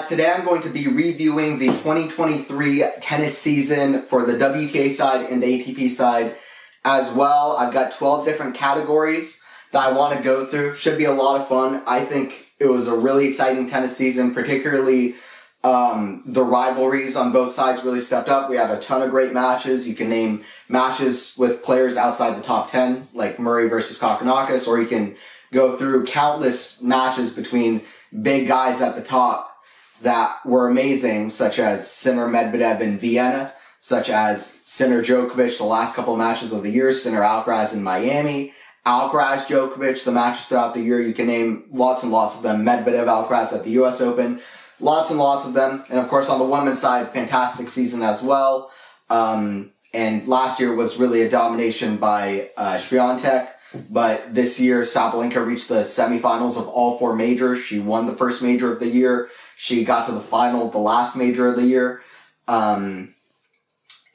today I'm going to be reviewing the 2023 tennis season for the WTA side and the ATP side as well. I've got 12 different categories that I want to go through. Should be a lot of fun. I think it was a really exciting tennis season, particularly the rivalries on both sides really stepped up. We had a ton of great matches. You can name matches with players outside the top 10, like Murray versus Kokkinakis, or you can go through countless matches between big guys at the top that were amazing, such as Sinner Medvedev in Vienna, such as Sinner Djokovic the last couple of matches of the year, Sinner Alcaraz in Miami, Alcaraz Djokovic, the matches throughout the year. You can name lots and lots of them. Medvedev Alcaraz at the US Open. Lots and lots of them. And of course, on the women's side, fantastic season as well. And last year was really a domination by Swiatek. But this year, Sabalenka reached the semifinals of all four majors. She won the first major of the year. She got to the final of the last major of the year. And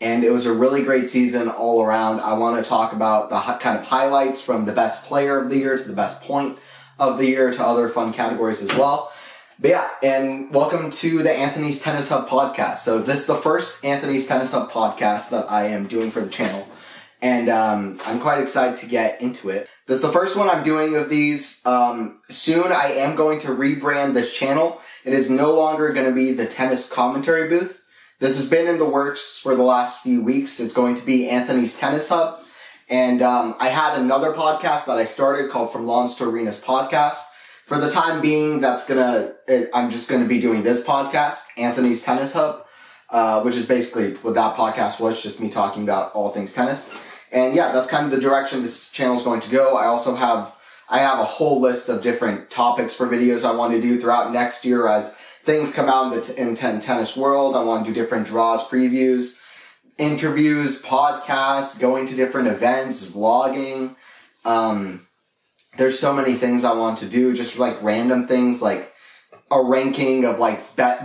it was a really great season all around. I want to talk about the kind of highlights from the best player of the year to the best point of the year to other fun categories as well. But yeah, and welcome to the Anthony's Tennis Hub podcast. So this is the first Anthony's Tennis Hub podcast that I am doing for the channel. And I'm quite excited to get into it. This is the first one I'm doing of these. Soon I am going to rebrand this channel. It is no longer going to be the tennis commentary booth. This has been in the works for the last few weeks. It's going to be Anthony's Tennis Hub. And I had another podcast that I started called From Lawns to Arenas Podcast. For the time being, I'm just going to be doing this podcast, Anthony's Tennis Hub, which is basically what that podcast was, just me talking about all things tennis. And yeah, that's kind of the direction this channel is going to go. I also have a whole list of different topics for videos I want to do throughout next year as things come out in the tennis world. I want to do different draws, previews, interviews, podcasts, going to different events, vlogging. There's so many things I want to do, just like random things, like a ranking of like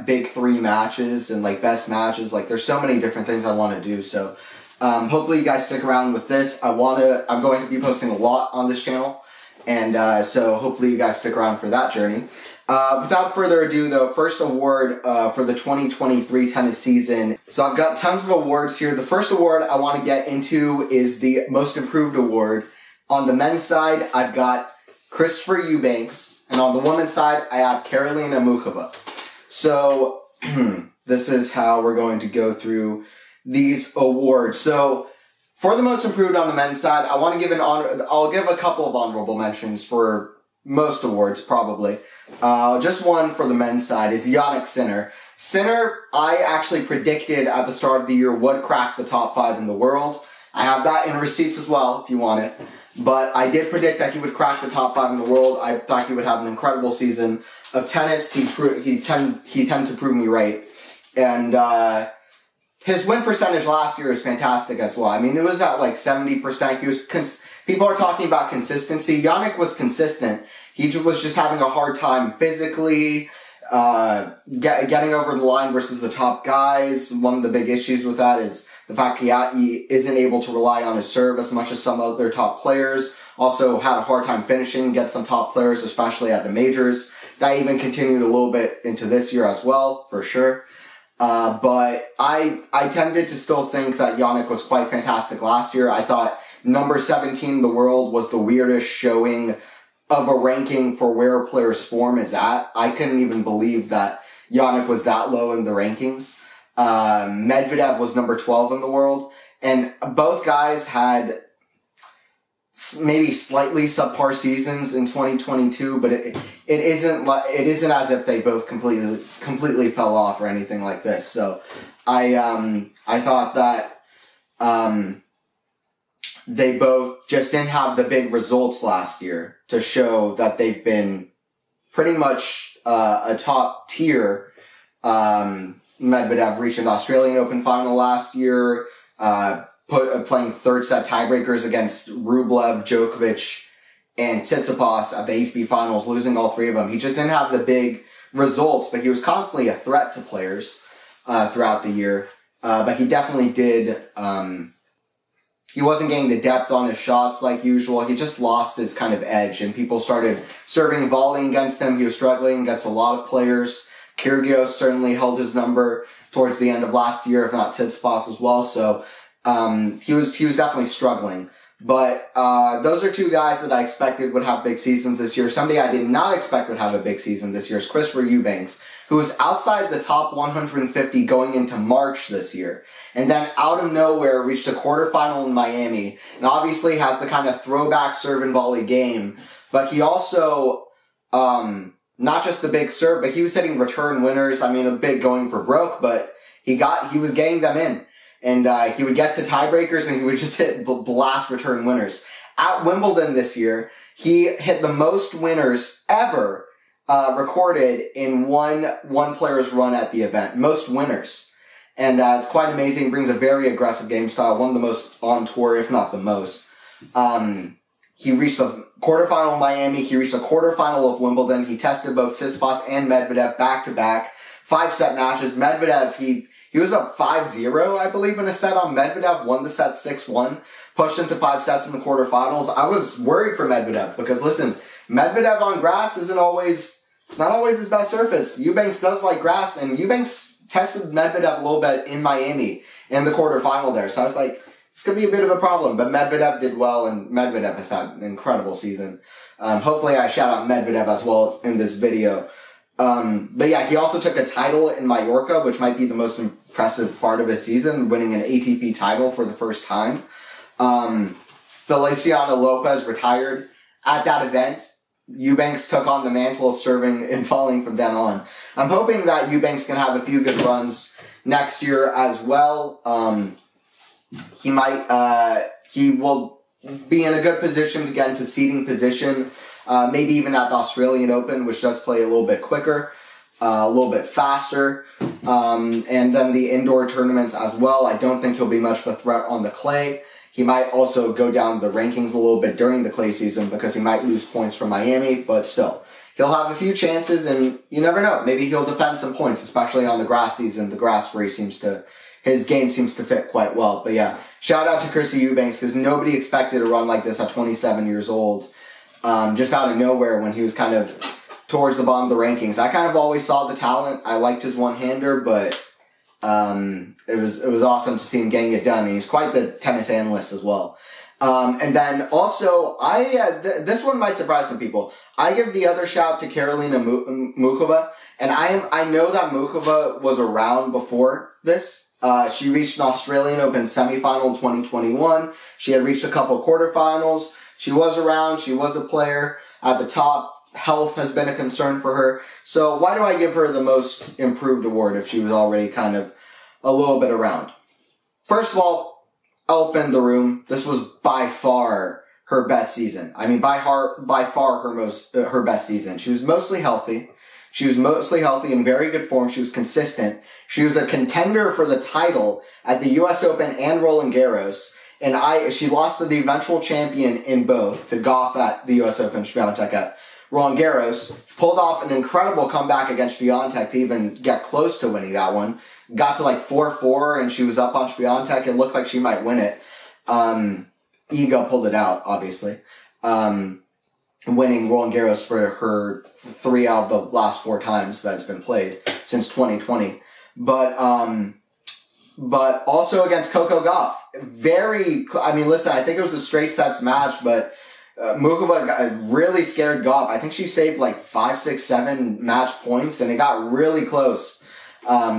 big three matches and like best matches. Like there's so many different things I want to do. So, hopefully you guys stick around with this. I'm going to be posting a lot on this channel. And, so hopefully you guys stick around for that journey. Without further ado though, first award, for the 2023 tennis season. So I've got tons of awards here. The first award I want to get into is the Most Improved Award. On the men's side, I've got Christopher Eubanks, and on the women's side, I have Karolina Muchova. So, this is how we're going to go through these awards. So, for the most improved on the men's side, I want to I'll give a couple of honorable mentions for most awards, probably. Just one for the men's side is Jannik Sinner. Sinner, I actually predicted at the start of the year would crack the top 5 in the world. I have that in receipts as well, if you want it. But I did predict that he would crack the top 5 in the world. I thought he would have an incredible season of tennis. He tended to prove me right. And his win percentage last year is fantastic as well. I mean, it was at like 70%. People are talking about consistency. Jannik was consistent. He was just having a hard time physically, getting over the line versus the top guys. One of the big issues with that is the fact he isn't able to rely on his serve as much as some other top players. Also had a hard time finishing against some top players, especially at the majors. That even continued a little bit into this year as well, for sure. But I tended to still think that Jannik was quite fantastic last year. I thought number 17 in the world was the weirdest showing of a ranking for where a player's form is at. I couldn't even believe that Jannik was that low in the rankings. Medvedev was number 12 in the world, and both guys had maybe slightly subpar seasons in 2022, but it isn't as if they both completely fell off or anything like this. So I thought that they both just didn't have the big results last year to show that they've been pretty much a top tier. Medvedev reached an Australian Open final last year, playing third set tiebreakers against Rublev, Djokovic, and Tsitsipas at the ATP finals, losing all 3 of them. He just didn't have the big results, but he was constantly a threat to players throughout the year. But he definitely did. He wasn't getting the depth on his shots like usual. He just lost his kind of edge, and people started serving volleying against him. He was struggling against a lot of players. Kyrgios certainly held his number towards the end of last year, if not Tsitsipas as well. So he was definitely struggling. But those are two guys that I expected would have big seasons this year. Somebody I did not expect would have a big season this year is Christopher Eubanks, who was outside the top 150 going into March this year. And then out of nowhere reached a quarterfinal in Miami. And obviously has the kind of throwback serve and volley game. But he also, not just the big serve, but he was hitting return winners. I mean, a bit going for broke, but he was getting them in. And he would get to tiebreakers and he would just hit blast return winners. At Wimbledon this year, he hit the most winners ever recorded in one player's run at the event. Most winners. And it's quite amazing. He brings a very aggressive game style, one of the most on tour, if not the most. He reached the quarterfinal in Miami. He reached the quarterfinal of Wimbledon. He tested both Tsitsipas and Medvedev back-to-back. 5-set matches. Medvedev, he was up 5-0, I believe, in a set on Medvedev, won the set 6-1, pushed him to 5 sets in the quarterfinals. I was worried for Medvedev because, listen, Medvedev on grass it's not always his best surface. Eubanks does like grass, and Eubanks tested Medvedev a little bit in Miami in the quarterfinal there. So I was like, this could be a bit of a problem, but Medvedev did well, and Medvedev has had an incredible season. Hopefully I shout out Medvedev as well in this video. But yeah, he also took a title in Mallorca, which might be the most impressive part of his season, winning an ATP title for the first time. Feliciano Lopez retired at that event. Eubanks took on the mantle of serving and falling from then on. I'm hoping that Eubanks can have a few good runs next year as well. He will be in a good position to get into seeding position. Maybe even at the Australian Open, which does play a little bit quicker, a little bit faster. And then the indoor tournaments as well. I don't think he'll be much of a threat on the clay. He might also go down the rankings a little bit during the clay season because he might lose points from Miami, but still. He'll have a few chances and you never know. Maybe he'll defend some points, especially on the grass season. The grass race his game seems to fit quite well. But yeah, shout out to Chrissy Eubanks because nobody expected a run like this at 27 years old. Just out of nowhere when he was kind of towards the bottom of the rankings. I kind of always saw the talent. I liked his one-hander, but it was awesome to see him getting it done. And he's quite the tennis analyst as well. And then also, this one might surprise some people. I give the other shout to Karolina Muchova, and I know that Muchova was around before this. She reached an Australian Open semifinal in 2021. She had reached a couple quarterfinals. She was around. She was a player at the top. Health has been a concern for her. So why do I give her the most improved award if she was already kind of a little bit around? First of all, elephant in the room. This was by far her best season. I mean, by far her best season. She was mostly healthy. She was mostly healthy in very good form. She was consistent. She was a contender for the title at the U.S. Open and Roland Garros. And she lost to the eventual champion in both, to Goff at the U.S. Open, Swiatek at Roland Garros. Pulled off an incredible comeback against Swiatek to even get close to winning that one. Got to like 4-4 and she was up on Swiatek. It looked like she might win it. Iga pulled it out, obviously. Winning Roland Garros for her 3 out of the last 4 times that it's been played since 2020. But also against Coco Gauff. Listen, I think it was a straight sets match, but Muchova really scared Gauff. I think she saved like 5, 6, 7 match points, and it got really close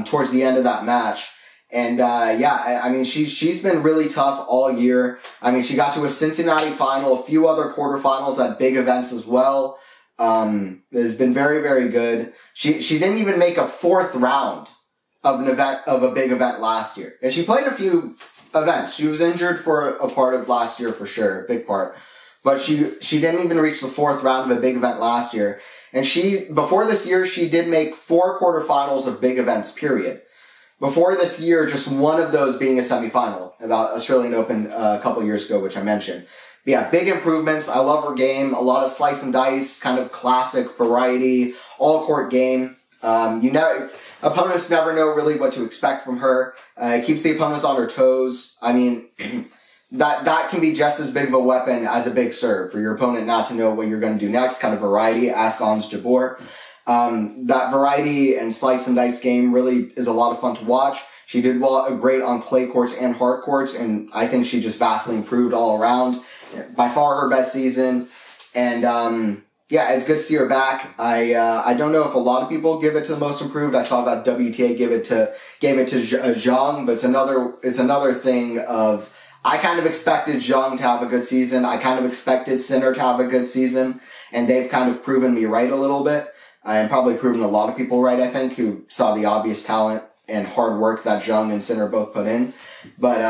towards the end of that match. And she's been really tough all year. I mean, she got to a Cincinnati final, a few other quarterfinals at big events as well. Has been very, very good. She didn't even make a 4th round of a big event last year. And she played a few events. She was injured for a part of last year for sure, a big part. But she didn't even reach the 4th round of a big event last year. And before this year, she did make 4 quarterfinals of big events, period. Before this year, just one of those being a semifinal at the Australian Open a couple years ago, which I mentioned. But yeah, big improvements. I love her game. A lot of slice and dice, kind of classic variety, all court game. Opponents never know really what to expect from her. It keeps the opponents on their toes. I mean, that can be just as big of a weapon as a big serve for your opponent not to know what you're going to do next. Kind of variety. Ask Ons Jabeur. That variety and slice and dice game really is a lot of fun to watch. She did great on clay courts and hard courts, and I think she just vastly improved all around. By far her best season. And yeah, it's good to see her back. I don't know if a lot of people give it to the most improved. I saw that WTA gave it to Zhang, but it's another thing of, I kind of expected Zhang to have a good season. I kind of expected Sinner to have a good season, and they've kind of proven me right a little bit. And probably proven a lot of people right, I think, who saw the obvious talent and hard work that Zhang and Sinner both put in. But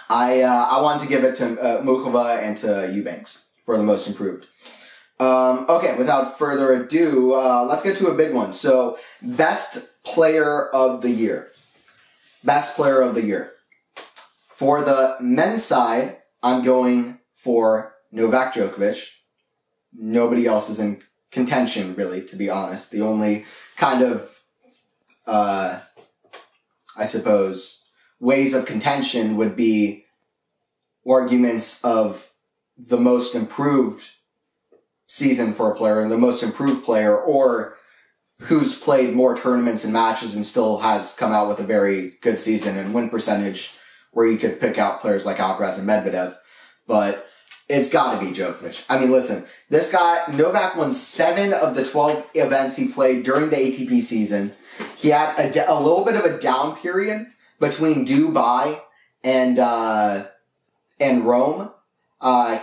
I wanted to give it to Mukova and to Eubanks for the most improved. Okay, without further ado, let's get to a big one. So, best player of the year. Best player of the year. For the men's side, I'm going for Novak Djokovic. Nobody else is in contention, really, to be honest. The only kind of, I suppose, ways of contention would be arguments of the most improved season for a player and the most improved player, or who's played more tournaments and matches and still has come out with a very good season and win percentage, where you could pick out players like Alcaraz and Medvedev. But it's got to be Djokovic. I mean, listen, this guy, Novak won 7 of the 12 events he played during the ATP season. He had a little bit of a down period between Dubai and Rome.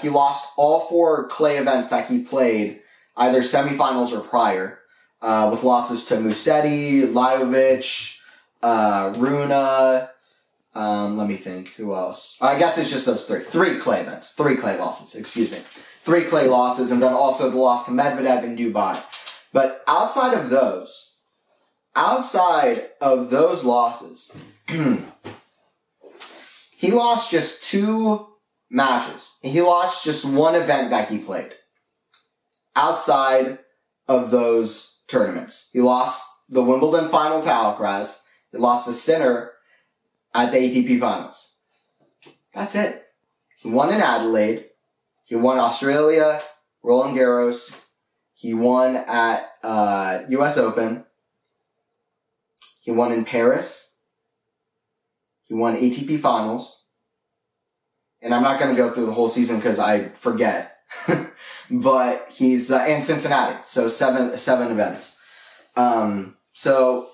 He lost all 4 clay events that he played, either semifinals or prior, with losses to Musetti, Lajovic, Runa. Let me think. Who else? I guess it's just those 3. 3 clay events. 3 clay losses, excuse me. 3 clay losses, and then also the loss to Medvedev in Dubai. But outside of those losses, he lost just 2 matches. He lost just 1 event that he played. Outside of those tournaments. He lost the Wimbledon final to Alcaraz. He lost to Sinner at the ATP finals. That's it. He won in Adelaide. He won Australia, Roland Garros. He won at US Open. He won in Paris. He won ATP finals. And I'm not going to go through the whole season because I forget. But he's, and Cincinnati. So 7 events. So,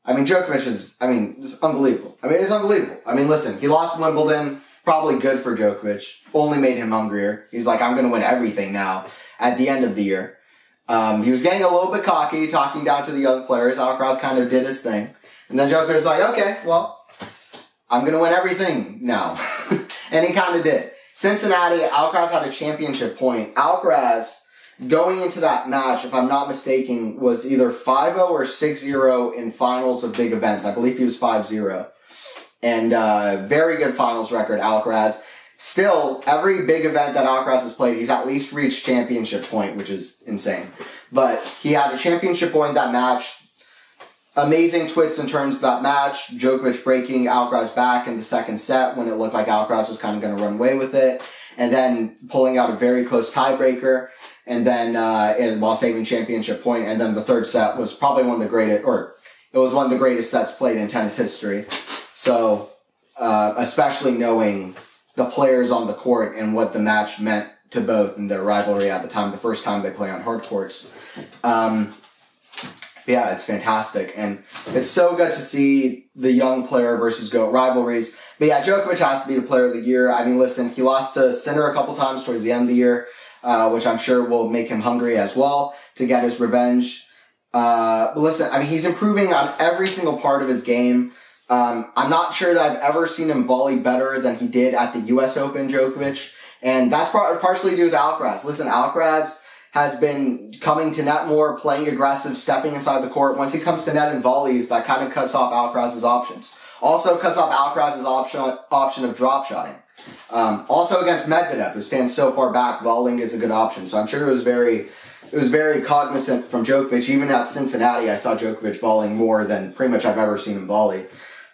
I mean, Djokovic is, it's unbelievable. It's unbelievable. Listen, he lost Wimbledon. Probably good for Djokovic. Only made him hungrier. He's like, I'm going to win everything now at the end of the year. He was getting a little bit cocky, talking down to the young players. Alcaraz kind of did his thing. And then Djokovic was like, okay, well, I'm going to win everything now. And he kind of did. Cincinnati, Alcaraz had a championship point. Alcaraz, going into that match, if I'm not mistaken, was either 5-0 or 6-0 in finals of big events. I believe he was 5-0. And very good finals record, Alcaraz. Still, every big event that Alcaraz has played, he's at least reached championship point, which is insane. But he had a championship point in that match. Amazing twists and turns to that match. Djokovic breaking Alcaraz back in the second set when it looked like Alcaraz was kind of going to run away with it. And then pulling out a very close tiebreaker. And then, while saving championship point. And then the third set was probably one of the greatest, or it was one of the greatest sets played in tennis history. So, especially knowing the players on the court and what the match meant to both in their rivalry at the time, the first time they play on hard courts. Yeah, it's fantastic. And it's so good to see the young player versus GOAT rivalries. But yeah, Djokovic has to be the player of the year. Listen, he lost to Sinner a couple times towards the end of the year, which I'm sure will make him hungry as well to get his revenge. But listen, he's improving on every single part of his game. I'm not sure that I've ever seen him volley better than he did at the US Open, Djokovic. And that's partially to do with Alcaraz. Listen, Alcaraz has been coming to net more, playing aggressive, stepping inside the court. Once he comes to net and volleys, that kind of cuts off Alcaraz's options. Also cuts off Alcaraz's option of drop shotting. Also against Medvedev, who stands so far back, volleying is a good option. So I'm sure it was very cognizant from Djokovic. Even at Cincinnati, I saw Djokovic volleying more than pretty much I've ever seen him volley.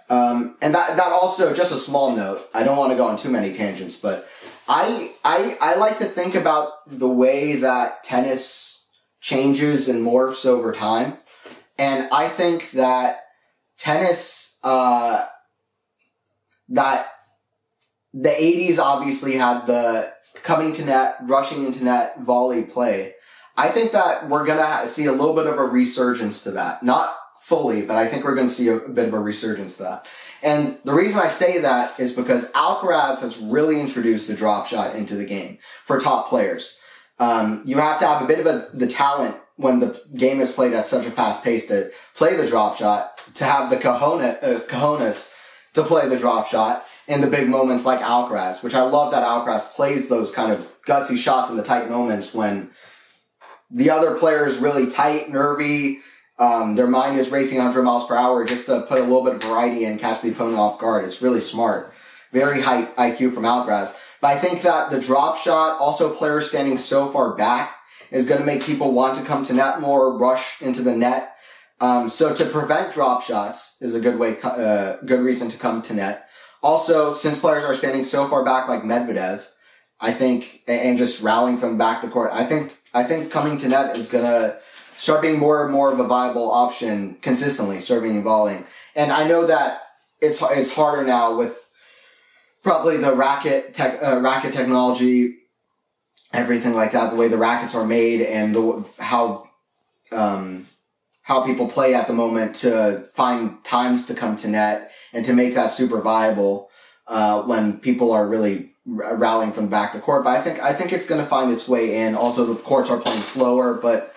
And that also, just a small note, I don't want to go on too many tangents, but I like to think about the way that tennis changes and morphs over time. And I think that tennis, that the 80s obviously had the coming to net, rushing into net, volley play. I think that we're going to see a little bit of a resurgence to that. Not fully, but I think we're going to see a bit of a resurgence to that. And the reason I say that is because Alcaraz has really introduced the drop shot into the game for top players. You have to have a bit of the talent when the game is played at such a fast pace to play the drop shot, to have the cojones to play the drop shot in the big moments like Alcaraz, which I love that Alcaraz plays those kind of gutsy shots in the tight moments when the other player is really tight, nervy, their mind is racing 100 miles per hour just to put a little bit of variety and catch the opponent off guard. It's really smart. Very high IQ from Alcaraz. But I think that the drop shot, also players standing so far back, is going to make people want to come to net more, rush into the net. So to prevent drop shots is a good way, good reason to come to net. Also, since players are standing so far back like Medvedev, I think, and just rallying from back to court, I think coming to net is going to start being more and more of a viable option consistently, serving and volleying. And I know that it's harder now with probably the racket technology, everything like that, the way the rackets are made and how people play at the moment to find times to come to net and to make that super viable when people are really rallying from the back to court. But I think it's going to find its way in. Also, the courts are playing slower, but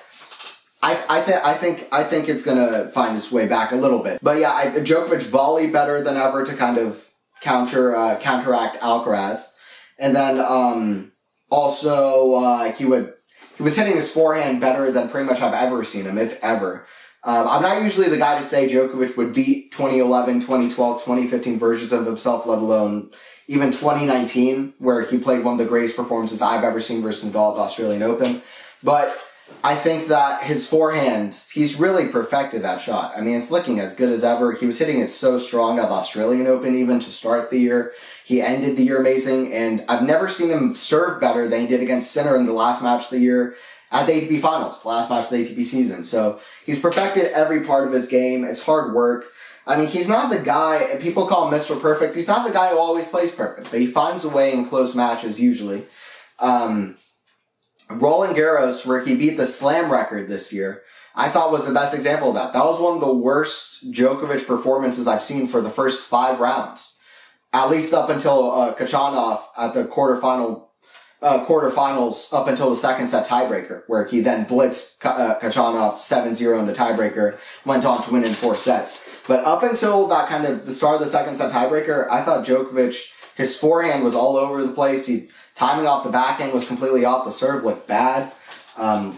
I think it's going to find its way back a little bit. But yeah, Djokovic volley better than ever to kind of counteract Alcaraz. And then also he was hitting his forehand better than pretty much I've ever seen him, if ever. I'm not usually the guy to say Djokovic would beat 2011, 2012, 2015 versions of himself, let alone even 2019, where he played one of the greatest performances I've ever seen versus Nadal at the Australian Open. But I think that his forehand, he's really perfected that shot. I mean, it's looking as good as ever. He was hitting it so strong at the Australian Open even to start the year. He ended the year amazing, and I've never seen him serve better than he did against Sinner in the last match of the year at the ATP Finals, the last match of the ATP season. So he's perfected every part of his game. It's hard work. I mean, he's not the guy, people call him Mr. Perfect. He's not the guy who always plays perfect, but he finds a way in close matches usually. Roland Garros, where he beat the slam record this year, I thought was the best example of that. That was one of the worst Djokovic performances I've seen for the first 5 rounds. At least up until Khachanov at the quarterfinals up until the second set tiebreaker, where he then blitzed Khachanov 7-0 in the tiebreaker, went on to win in 4 sets. But up until that kind of the start of the second set tiebreaker, I thought Djokovic, his forehand was all over the place. Timing off the backhand was completely off. The serve looked bad,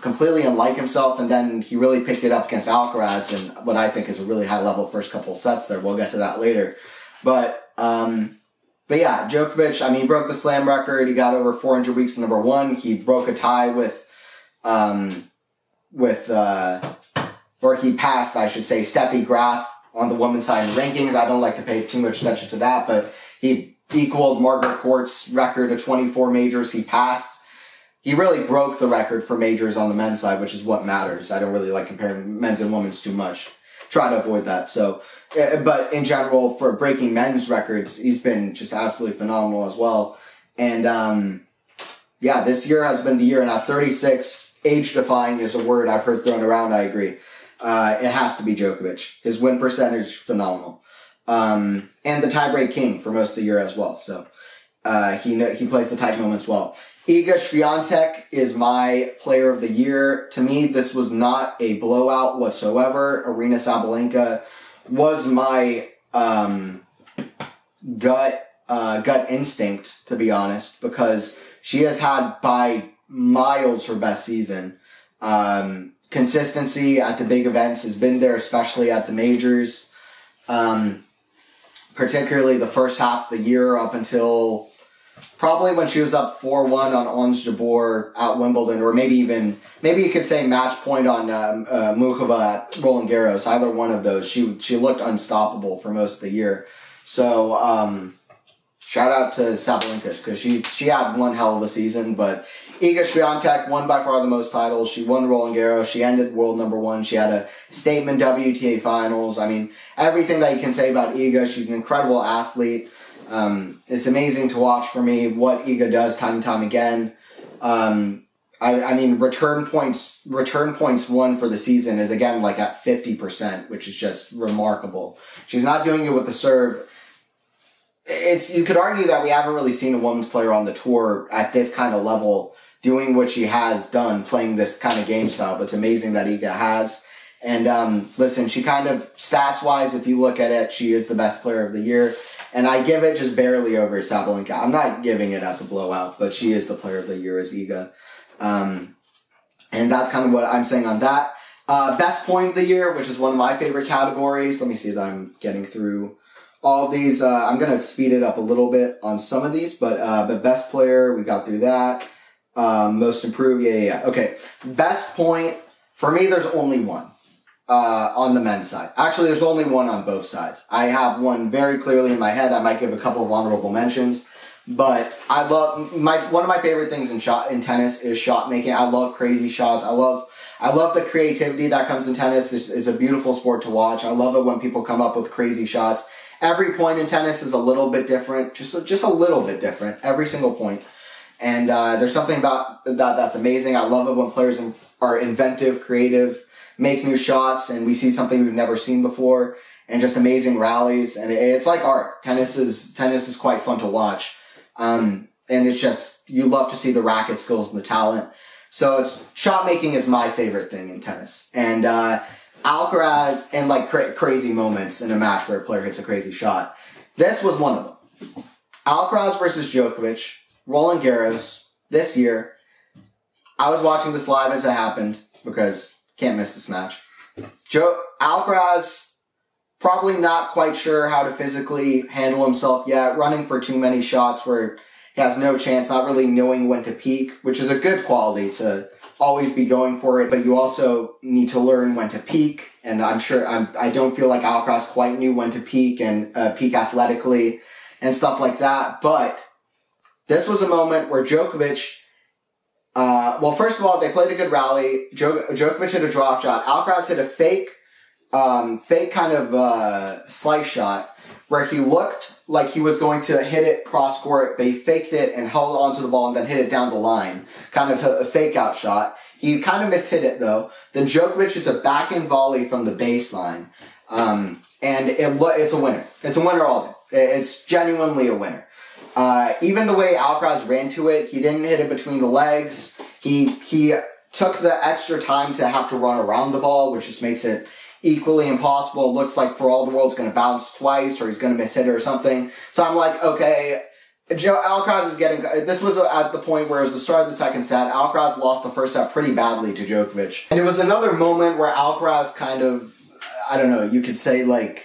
completely unlike himself. And then he really picked it up against Alcaraz in what I think is a really high level first couple of sets there. We'll get to that later. But yeah, Djokovic, I mean, he broke the slam record. He got over 400 weeks in #1. He broke a tie or he passed, I should say, Steffi Graf on the women's side in rankings. I don't like to pay too much attention to that, but he equaled Margaret Court's record of 24 majors. He really broke the record for majors on the men's side, which is what matters. I don't really like comparing men's and women's too much. Try to avoid that. So, but in general, for breaking men's records, he's been just absolutely phenomenal as well. And, yeah, this year has been the year. Now, 36, age-defying is a word I've heard thrown around. I agree. It has to be Djokovic. His win percentage, phenomenal. And the tiebreak king for most of the year as well. So, he plays the tight moments well. Iga Swiatek is my player of the year. To me, this was not a blowout whatsoever. Arina Sabalenka was my, gut instinct, to be honest, because she has had by miles her best season. Consistency at the big events has been there, especially at the majors. Particularly the first half of the year up until probably when she was up 4-1 on Ons Jabeur at Wimbledon, or maybe you could say match point on Muchova at Roland Garros. Either one of those, she looked unstoppable for most of the year. So shout out to Sabalenka, because she had one hell of a season, but Iga Swiatek won by far the most titles. She won Roland Garros. She ended world #1. She had a statement WTA finals. I mean, everything that you can say about Iga. She's an incredible athlete. It's amazing to watch for me what Iga does time and time again. I mean, return points won for the season is again like at 50%, which is just remarkable. She's not doing it with the serve. You could argue that we haven't really seen a women's player on the tour at this kind of level doing what she has done, playing this kind of game style. But it's amazing that Iga has. And, listen, she kind of, stats-wise, if you look at it, she is the best player of the year. And I give it just barely over Sabalenka. I'm not giving it as a blowout, but she is the player of the year as Iga. And that's kind of what I'm saying on that. Best point of the year, which is one of my favorite categories. Let me see that I'm getting through all of these. I'm going to speed it up a little bit on some of these, but best player, we got through that. Most improved, yeah. Okay. Best point, for me, there's only one, on the men's side. Actually, there's only one on both sides. I have one very clearly in my head. I might give a couple of honorable mentions, but I love, one of my favorite things in tennis is shot making. I love crazy shots. I love the creativity that comes in tennis. It's a beautiful sport to watch. I love it when people come up with crazy shots. Every point in tennis is a little bit different, just a little bit different, every single point. And there's something about that's amazing. I love it when players are inventive, creative, make new shots, and we see something we've never seen before, and just amazing rallies. And it's like art. Tennis is quite fun to watch. And it's just, you love to see the racket skills and the talent. So shot making is my favorite thing in tennis. And Alcaraz, and like crazy moments in a match where a player hits a crazy shot. This was one of them. Alcaraz versus Djokovic, Roland Garros, this year. I was watching this live as it happened, because can't miss this match. Alcaraz, probably not quite sure how to physically handle himself yet, running for too many shots where he has no chance, not really knowing when to peak, which is a good quality to always be going for it, but you also need to learn when to peak, and I don't feel like Alcaraz quite knew when to peak and peak athletically and stuff like that, but this was a moment where Djokovic, well, first of all, they played a good rally. Djokovic hit a drop shot. Alcaraz hit a fake kind of slice shot where he looked like he was going to hit it cross court, but he faked it and held onto the ball and then hit it down the line. Kind of a fake out shot. He kind of mishit it though. Then Djokovic hits a backhand volley from the baseline. And it's a winner. It's a winner all day. It's genuinely a winner. Even the way Alcaraz ran to it, he didn't hit it between the legs. He took the extra time to have to run around the ball, which just makes it equally impossible. It looks like for all the world it's going to bounce twice or he's going to miss it or something. So I'm like, okay, Alcaraz is getting, this was at the point where it was the start of the second set. Alcaraz lost the first set pretty badly to Djokovic. And it was another moment where Alcaraz kind of, I don't know, you could say like,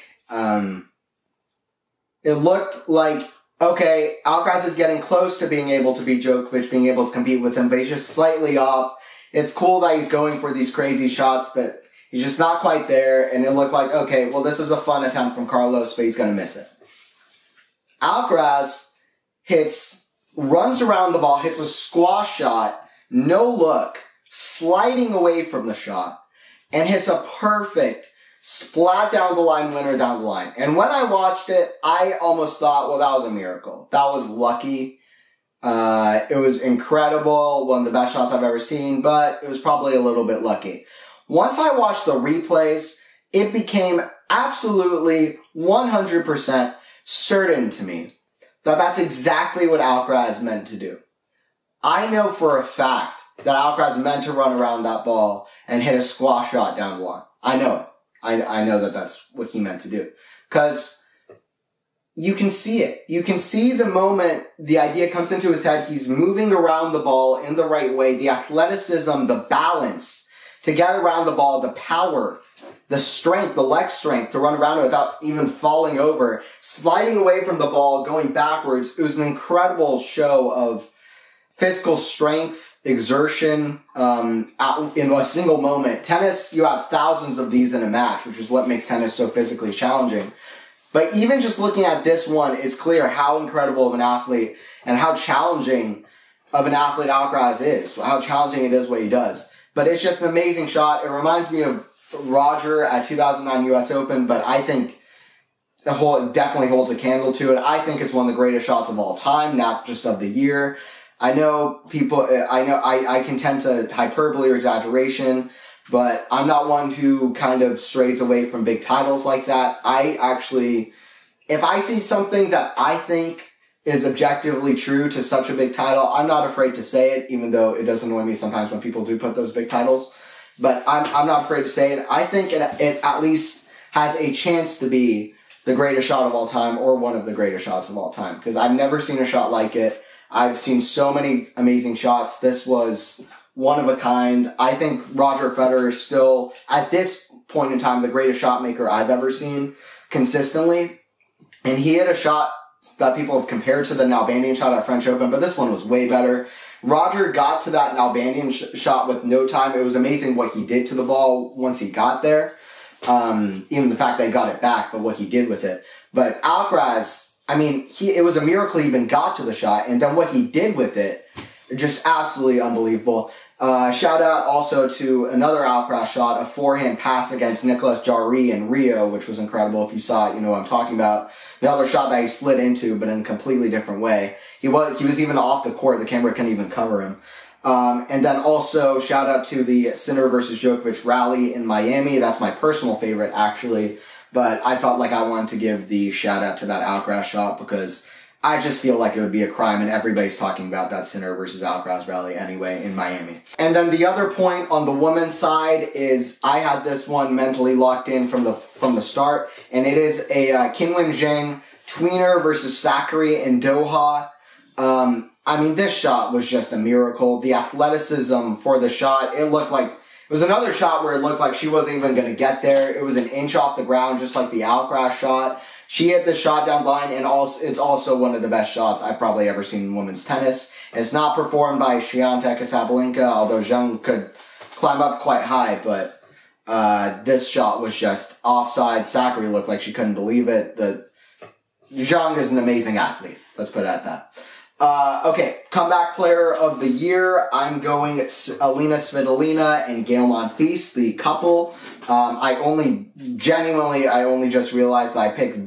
it looked like, okay, Alcaraz is getting close to being able to beat Djokovic, being able to compete with him, but he's just slightly off. It's cool that he's going for these crazy shots, but he's just not quite there, and it looked like, okay, well, this is a fun attempt from Carlos, but he's going to miss it. Alcaraz runs around the ball, hits a squash shot, no look, sliding away from the shot, and hits a perfect splat down the line winner down the line. And when I watched it, I almost thought, well, that was a miracle. That was lucky. It was incredible, one of the best shots I've ever seen, but it was probably a little bit lucky. Once I watched the replays, it became absolutely 100% certain to me that that's exactly what Alcaraz meant to do. I know for a fact that Alcaraz meant to run around that ball and hit a squash shot down the line. I know it. I know that that's what he meant to do. Because you can see it. You can see the moment the idea comes into his head. He's moving around the ball in the right way. The athleticism, the balance to get around the ball, the power, the strength, the leg strength to run around it without even falling over, sliding away from the ball, going backwards. It was an incredible show of physical strength, exertion, in a single moment. Tennis, you have thousands of these in a match, which is what makes tennis so physically challenging. But even just looking at this one, it's clear how incredible of an athlete and how challenging of an athlete Alcaraz is, how challenging it is what he does. But it's just an amazing shot. It reminds me of Roger at 2009 U.S. Open, but I think it definitely holds a candle to it. I think it's one of the greatest shots of all time, not just of the year. I know I can tend to hyperbole or exaggeration, but I'm not one who kind of strays away from big titles like that. If I see something that I think is objectively true to such a big title, I'm not afraid to say it, even though it does annoy me sometimes when people do put those big titles. But I'm not afraid to say it. I think it at least has a chance to be the greatest shot of all time or one of the greatest shots of all time, because I've never seen a shot like it. I've seen so many amazing shots. This was one of a kind. I think Roger Federer is still, at this point in time, the greatest shot maker I've ever seen consistently. And he had a shot that people have compared to the Nalbandian shot at French Open, but this one was way better. Roger got to that Nalbandian shot with no time. It was amazing what he did to the ball once he got there. Even the fact that he got it back, but what he did with it. But Alcaraz, I mean, it was a miracle he even got to the shot, and then what he did with it, just absolutely unbelievable. Shout out also to another Alcaraz shot, a forehand pass against Nicolas Jarry in Rio, which was incredible. If you saw it, you know what I'm talking about. The other shot that he slid into, but in a completely different way. He was even off the court. The camera couldn't even cover him. And then also shout out to the Sinner versus Djokovic rally in Miami. That's my personal favorite, actually. But I felt like I wanted to give the shout out to that Alcaraz shot because I just feel like it would be a crime, and everybody's talking about that Sinner versus Alcaraz rally anyway in Miami. And then the other point on the women's side is I had this one mentally locked in from the start, and it is a Qinwen Zheng tweener versus Sakkari in Doha. I mean, this shot was just a miracle. The athleticism for the shot, it was another shot where it looked like she wasn't even going to get there. It was an inch off the ground, just like the Alcaraz shot. She hit the shot down line, and it's also one of the best shots I've probably ever seen in women's tennis. It's not performed by Swiatek Sabalenka, although Zheng could climb up quite high, but this shot was just offside. Sakkari looked like she couldn't believe it. Zheng is an amazing athlete. Let's put it at that. Okay, comeback player of the year. I'm going Alina Svitolina and Gael Monfils, the couple. I only just realized that I picked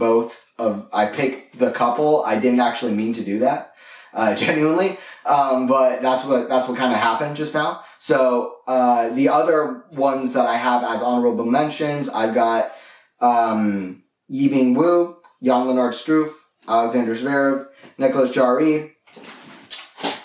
the couple. I didn't actually mean to do that, genuinely. But that's what kind of happened just now. So, the other ones that I have as honorable mentions, I've got, Yibing Wu, Jan-Lennard Struff, Alexander Zverev, Nicolas Jarry.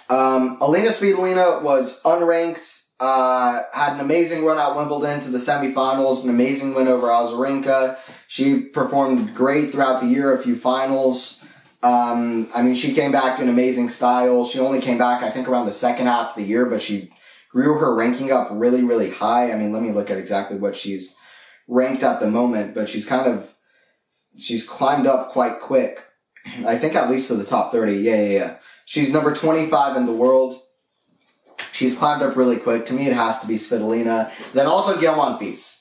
Alina Svitolina was unranked, had an amazing run at Wimbledon to the semifinals, an amazing win over Azarenka. She performed great throughout the year, a few finals. I mean, she came back in amazing style. She only came back, I think, around the second half of the year, but she grew her ranking up really, really high. I mean, let me look at exactly what she's ranked at the moment, but she's climbed up quite quick. I think at least to the top 30. Yeah. She's number 25 in the world. She's climbed up really quick. To me, it has to be Svitolina. Then also Gael Monfils.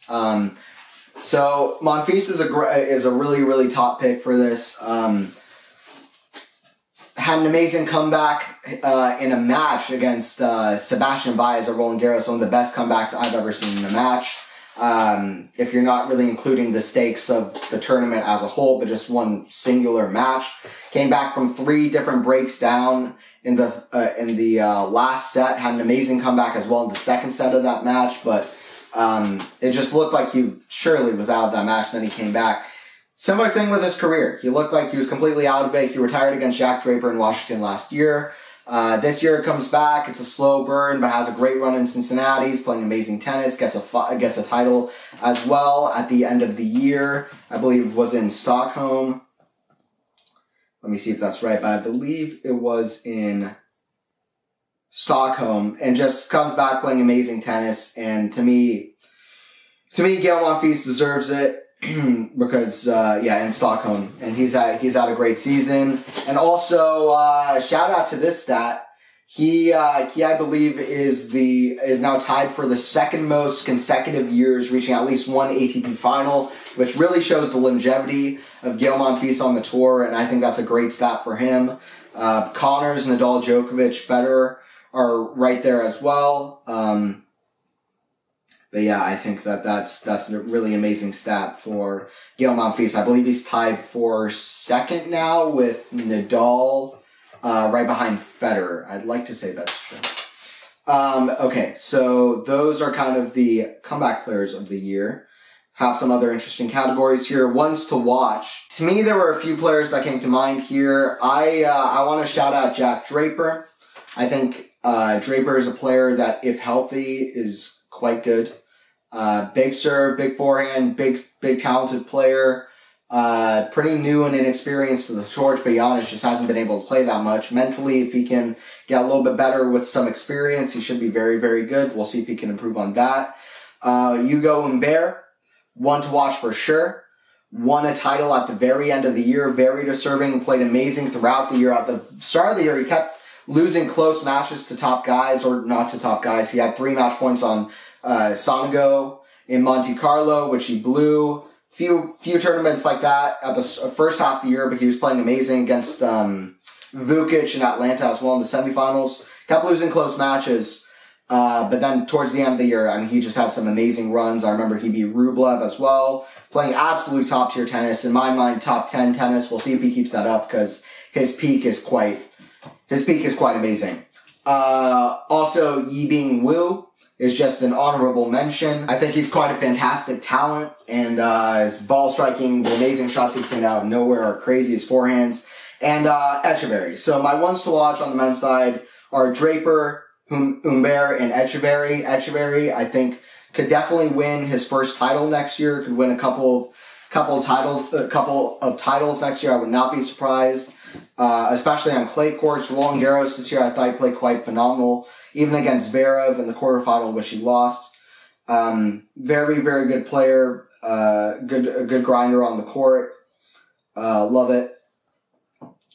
So Monfils is a really, really top pick for this. Had an amazing comeback in a match against Sebastian Baez at Roland Garros. One of the best comebacks I've ever seen in a match. If you're not really including the stakes of the tournament as a whole, but just one singular match. Came back from 3 different breaks down in the last set. Had an amazing comeback as well in the second set of that match, but it just looked like he surely was out of that match. Then he came back. Similar thing with his career. He looked like he was completely out of it. He retired against Jack Draper in Washington last year. This year it comes back. It's a slow burn, but has a great run in Cincinnati. He's playing amazing tennis. Gets a title as well at the end of the year. I believe it was in Stockholm. Let me see if that's right, but I believe it was in Stockholm, and just comes back playing amazing tennis. And to me, Gael Monfils deserves it. Because in Stockholm, and he's had a great season. And also shout out to this stat: He I believe is now tied for the second most consecutive years reaching at least one ATP final, which really shows the longevity of Gael Monfils on the tour, and I think that's a great stat for him. Connors, Nadal, Djokovic, Federer are right there as well. But yeah, I think that's a really amazing stat for Gael Monfils. I believe he's tied for second now with Nadal, right behind Federer. I'd like to say that's true. Okay, so those are kind of the comeback players of the year. Have some other interesting categories here. Ones to watch. To me, there were a few players that came to mind here. I want to shout out Jack Draper. I think Draper is a player that, if healthy, is quite good. Big serve, big forehand, big talented player. Pretty new and inexperienced to the tour, to be honest, just hasn't been able to play that much. Mentally, if he can get a little bit better with some experience, he should be very, very good. We'll see if he can improve on that. Hugo Humbert, one to watch for sure. Won a title at the very end of the year, very deserving, played amazing throughout the year. At the start of the year, he kept losing close matches to top guys, or not to top guys. He had 3 match points on Sonego in Monte Carlo, which he blew. Few tournaments like that at the first half of the year, but he was playing amazing against Vukic in Atlanta as well in the semifinals. Kept losing close matches, but then towards the end of the year, I mean, he just had some amazing runs. I remember he beat Rublev as well, playing absolute top-tier tennis. In my mind, top 10 tennis. We'll see if he keeps that up, because his peak is quite amazing. Also, Yibing Wu is just an honorable mention. I think he's quite a fantastic talent, and his ball striking, the amazing shots he can out of nowhere are crazy, his forehands, and Echeverry. So my ones to watch on the men's side are Draper, Humbert, and Echeverry. Echeverry, I think, could definitely win his first title next year, could win a couple of titles next year. I would not be surprised, especially on clay courts. Roland Garros this year, I thought he played quite phenomenal, even against Zverev in the quarterfinal, which he lost. Very, very good player. A good grinder on the court. Love it.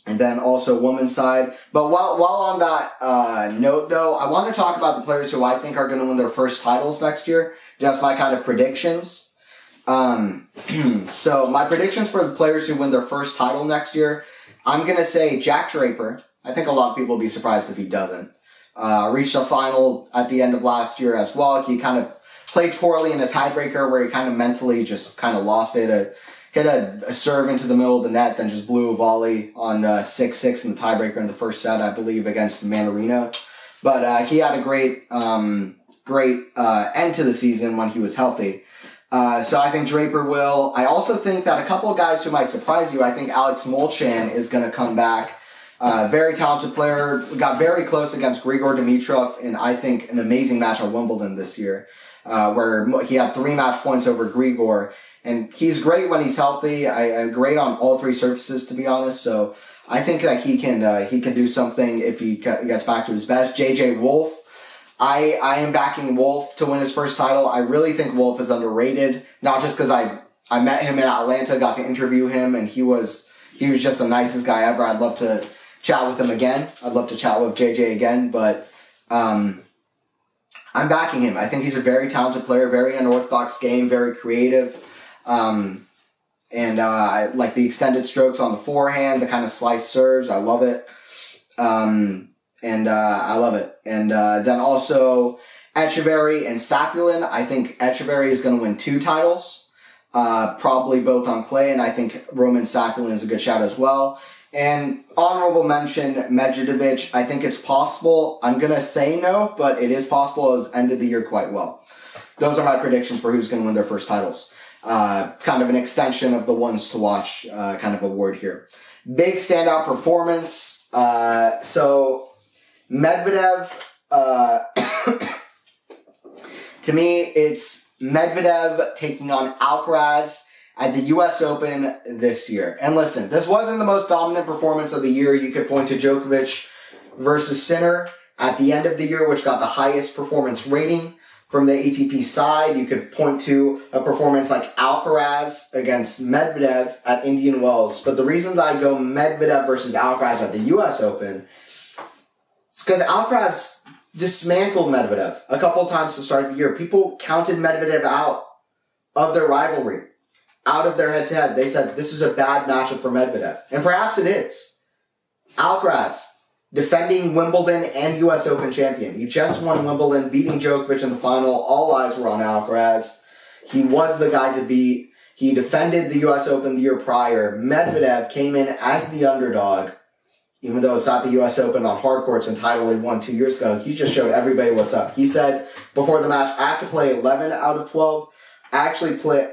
And then also women's side. But while on that note, though, I want to talk about the players who I think are going to win their first titles next year. Just my kind of predictions. So my predictions for the players who win their first title next year, I'm going to say Jack Draper. I think a lot of people will be surprised if he doesn't. Reached a final at the end of last year as well. He kind of played poorly in a tiebreaker where he kind of mentally just kind of lost it. Hit a serve into the middle of the net, then just blew a volley on 6-6 in the tiebreaker in the first set, I believe, against Manarino. But he had a great end to the season when he was healthy. So I think Draper will. I also think that a couple of guys who might surprise you, I think Alex Molchan is going to come back. Very talented player, got very close against Grigor Dimitrov in, I think, an amazing match at Wimbledon this year, where he had 3 match points over Grigor. And he's great when he's healthy. I'm great on all 3 surfaces, to be honest. So I think that he can do something if he gets back to his best. JJ Wolf. I am backing Wolf to win his first title. I really think Wolf is underrated, not just because I met him in Atlanta, got to interview him, and he was just the nicest guy ever. I'd love to chat with him again. I'd love to chat with JJ again, but I'm backing him. I think he's a very talented player, very unorthodox game, very creative. And I like the extended strokes on the forehand, the kind of slice serves. I love it. I love it. And then also Echeverry and Sapulin. I think Echeverry is going to win 2 titles, probably both on clay, and I think Roman Sapulin is a good shout as well. And honorable mention, Medvedev. I think it's possible. I'm going to say no, but it is possible. It's ended the year quite well. Those are my predictions for who's going to win their first titles. Kind of an extension of the ones to watch, kind of award here. Big standout performance. So Medvedev, to me, it's Medvedev taking on Alcaraz at the U.S. Open this year. And listen, this wasn't the most dominant performance of the year. You could point to Djokovic versus Sinner at the end of the year, which got the highest performance rating from the ATP side. You could point to a performance like Alcaraz against Medvedev at Indian Wells. But the reason that I go Medvedev versus Alcaraz at the U.S. Open, because Alcaraz dismantled Medvedev a couple of times to start the year. People counted Medvedev out of their rivalry, out of their head-to-head. They said, this is a bad matchup for Medvedev. And perhaps it is. Alcaraz, defending Wimbledon and U.S. Open champion. He just won Wimbledon, beating Djokovic in the final. All eyes were on Alcaraz. He was the guy to beat. He defended the U.S. Open the year prior. Medvedev came in as the underdog. Even though it's not the U.S. Open on hard courts and title he won 2 years ago, he just showed everybody what's up. He said before the match, I have to play 11 out of 12. I have to play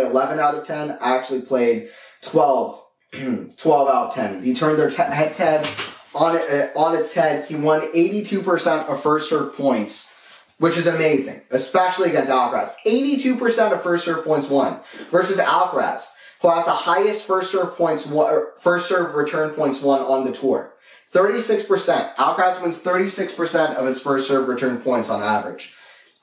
11 out of 10. I actually played 12 out of 10. He turned their head-to-head on its head. He won 82% of first serve points, which is amazing, especially against Alcaraz. 82% of first serve points won versus Alcaraz, who has the highest first serve return points won on the tour. 36%. Alcaraz wins 36% of his first serve return points on average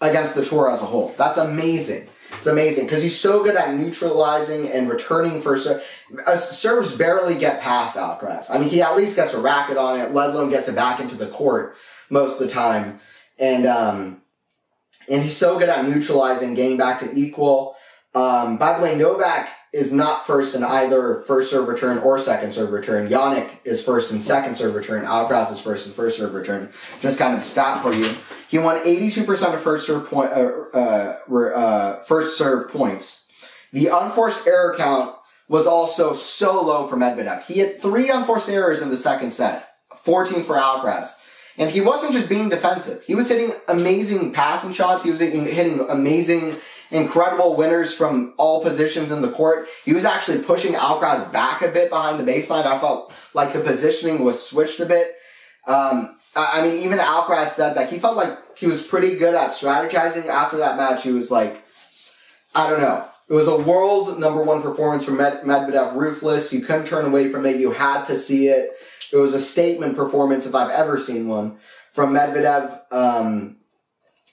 against the tour as a whole. That's amazing. It's amazing because he's so good at neutralizing and returning first serve. Serves barely get past Alcaraz. I mean, he at least gets a racket on it, let alone gets it back into the court most of the time. And he's so good at neutralizing, getting back to equal. By the way, Novak is not first in either first serve return or second serve return. Jannik is first in second serve return. Alcaraz is first in first serve return. Just kind of a stat for you. He won 82% of first serve points. The unforced error count was also so low for Medvedev. He had 3 unforced errors in the second set, 14 for Alcaraz. And he wasn't just being defensive. He was hitting amazing passing shots. He was hitting amazing, incredible winners from all positions in the court. He was actually pushing Alcaraz back a bit behind the baseline. I felt like the positioning was switched a bit. I mean, even Alcaraz said that he felt like he was pretty good at strategizing after that match. He was like, I don't know. It was a world #1 performance from Medvedev. Ruthless. You couldn't turn away from it. You had to see it. It was a statement performance if I've ever seen one from Medvedev. And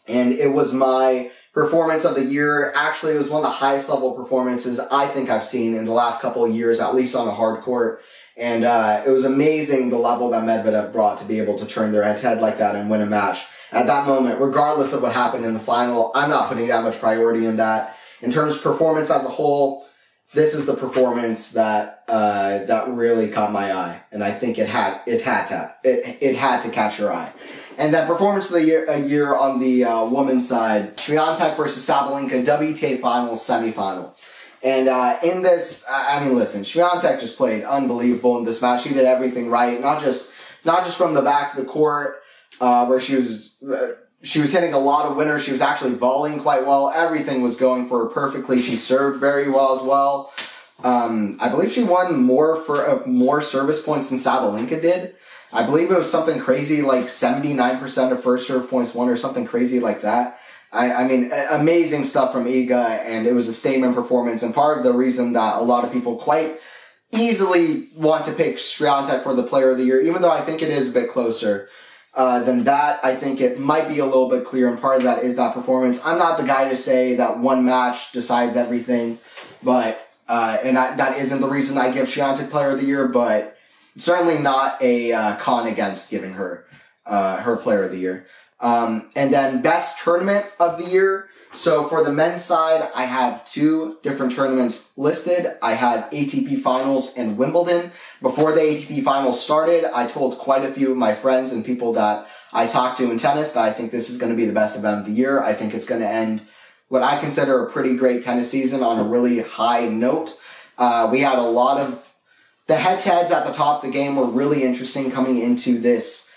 it was my performance of the year. Actually, it was one of the highest level performances I think I've seen in the last couple of years, at least on a hard court. And it was amazing the level that Medvedev brought to be able to turn their head like that and win a match. At that moment, regardless of what happened in the final, I'm not putting that much priority in that. In terms of performance as a whole, this is the performance that really caught my eye, and I think it had to catch your eye. And that performance of the year on the women's side, Swiatek versus Sabalenka, WTA Finals semifinal. And in this, I mean, listen, Swiatek just played unbelievable in this match. She did everything right, not just from the back of the court where she was hitting a lot of winners. She was actually volleying quite well. Everything was going for her perfectly. She served very well as well. I believe she won more service points than Sabalenka did. I believe it was something crazy like 79% of first serve points won or something crazy like that. I mean, amazing stuff from Iga, and it was a statement performance, and part of the reason that a lot of people quite easily want to pick Swiatek for the player of the year, even though I think it is a bit closer than that. I think it might be a little bit clear, and part of that is that performance. I'm not the guy to say that one match decides everything, but and that isn't the reason I give Swiatek player of the year, but certainly not a con against giving her her player of the year. And then best tournament of the year. So for the men's side, I have 2 different tournaments listed. I had ATP Finals and Wimbledon. Before the ATP Finals started, I told quite a few of my friends and people that I talked to in tennis that I think this is going to be the best event of the year. I think it's going to end what I consider a pretty great tennis season on a really high note. We had a lot of the head-to-heads at the top of the game were really interesting coming into this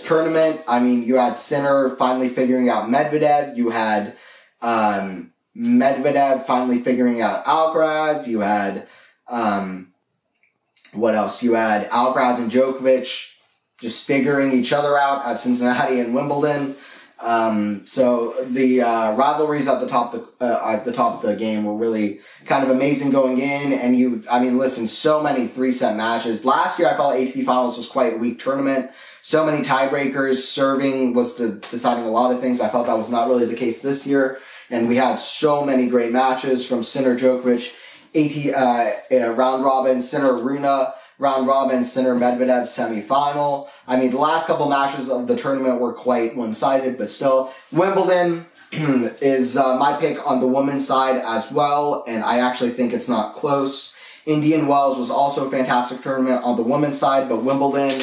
tournament. I mean, you had Sinner finally figuring out Medvedev. You had Medvedev finally figuring out Alcaraz. You had what else? You had Alcaraz and Djokovic just figuring each other out at Cincinnati and Wimbledon. So the rivalries at the top of the game were really kind of amazing going in. And listen, so many 3-set matches. Last year, I felt ATP Finals was quite a weak tournament. So many tiebreakers. Serving was deciding a lot of things. I felt that was not really the case this year. And we had so many great matches from Sinner Djokovic, round robin, Sinner Rune round robin Sinner Medvedev semifinal. I mean, the last couple matches of the tournament were quite one-sided, but still. Wimbledon is my pick on the women's side as well, and I actually think it's not close. Indian Wells was also a fantastic tournament on the women's side, but Wimbledon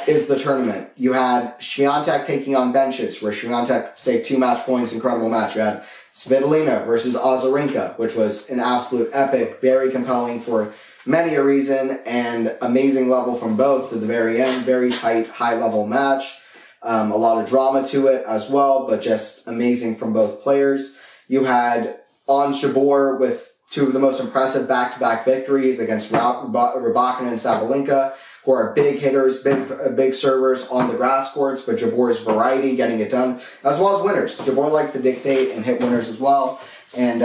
is the tournament. You had Swiatek taking on Bencic, where Swiatek saved 2 match points, incredible match. You had Svitolina versus Azarenka, which was an absolute epic, very compelling for many a reason, and amazing level from both to the very end. Very tight, high-level match. A lot of drama to it as well, but just amazing from both players. You had Ons Jabeur with 2 of the most impressive back-to-back victories against Rybakina and Sabalenka, who are big hitters, big servers on the grass courts, but Jabor's variety, getting it done, as well as winners. Jabeur likes to dictate and hit winners as well, and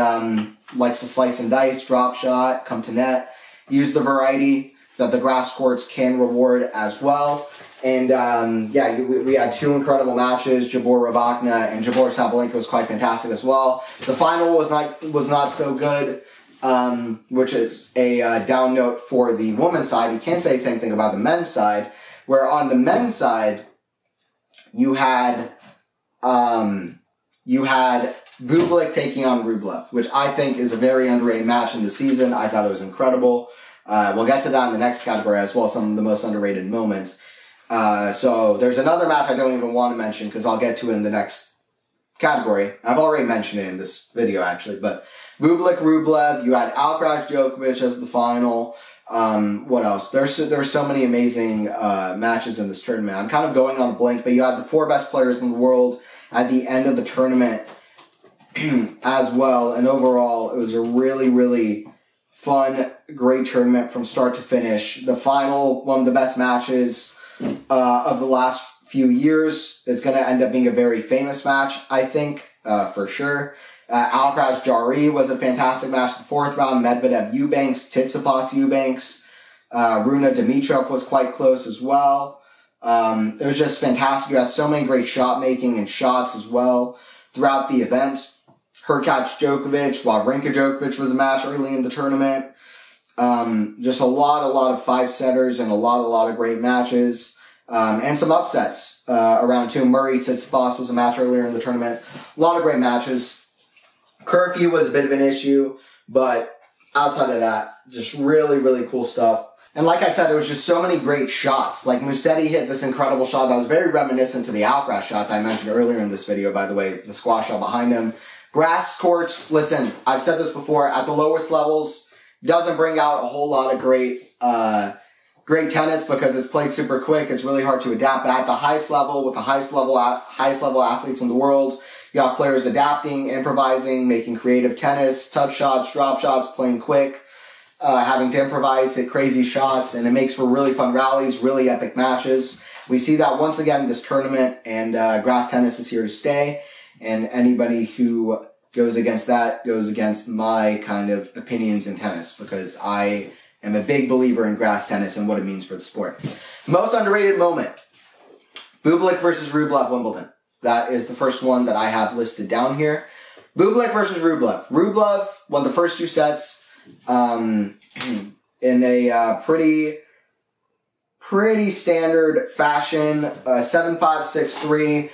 likes to slice and dice, drop shot, come to net, use the variety that the grass courts can reward as well. And we had 2 incredible matches, Jabeur Rybakina, and Jabeur Sabalenka was quite fantastic as well. The final was not so good, which is a down note for the women's side. You can't say the same thing about the men's side, where on the men's side, you had Bublik taking on Rublev, which I think is a very underrated match in the season. I thought it was incredible. We'll get to that in the next category as well, some of the most underrated moments. So there's another match I don't even want to mention because I'll get to it in the next category. I've already mentioned it in this video actually, but Bublik Rublev, you had Alcaraz Djokovic as the final. What else? There's so many amazing matches in this tournament. I'm kind of going on a blank, but you had the 4 best players in the world at the end of the tournament as well. And overall, it was a really, really fun, great tournament from start to finish. The final, one of the best matches of the last few years. It's going to end up being a very famous match, I think, for sure. Alcaraz Jarry was a fantastic match. The 4th round, Medvedev Eubanks, Tsitsipas Eubanks. Rune Dimitrov was quite close as well. It was just fantastic. You had so many great shot making and shots as well throughout the event. Hurkacz Djokovic, Wawrinka Djokovic was a match early in the tournament. Just a lot of 5-setters and a lot of great matches. And some upsets around too. Murray Tsitsipas was a match earlier in the tournament. A lot of great matches. Curfew was a bit of an issue, but outside of that, just really, really cool stuff. And like I said, it was just so many great shots. Like Musetti hit this incredible shot that was very reminiscent to the Alcaraz shot that I mentioned earlier in this video, by the way, the squash shot behind him. Grass courts, listen, I've said this before, at the lowest levels, doesn't bring out a whole lot of great tennis because it's played super quick. It's really hard to adapt. But at the highest level, with the highest level athletes in the world, you have players adapting, improvising, making creative tennis, touch shots, drop shots, playing quick, having to improvise, hit crazy shots, and it makes for really fun rallies, really epic matches. We see that once again in this tournament, and grass tennis is here to stay. And anybody who goes against that goes against my kind of opinions in tennis, because I am a big believer in grass tennis and what it means for the sport. Most underrated moment. Bublik versus Rublev Wimbledon. That is the first one that I have listed down here. Bublik versus Rublev. Rublev won the first 2 sets in a pretty standard fashion. 7-5, 6-3.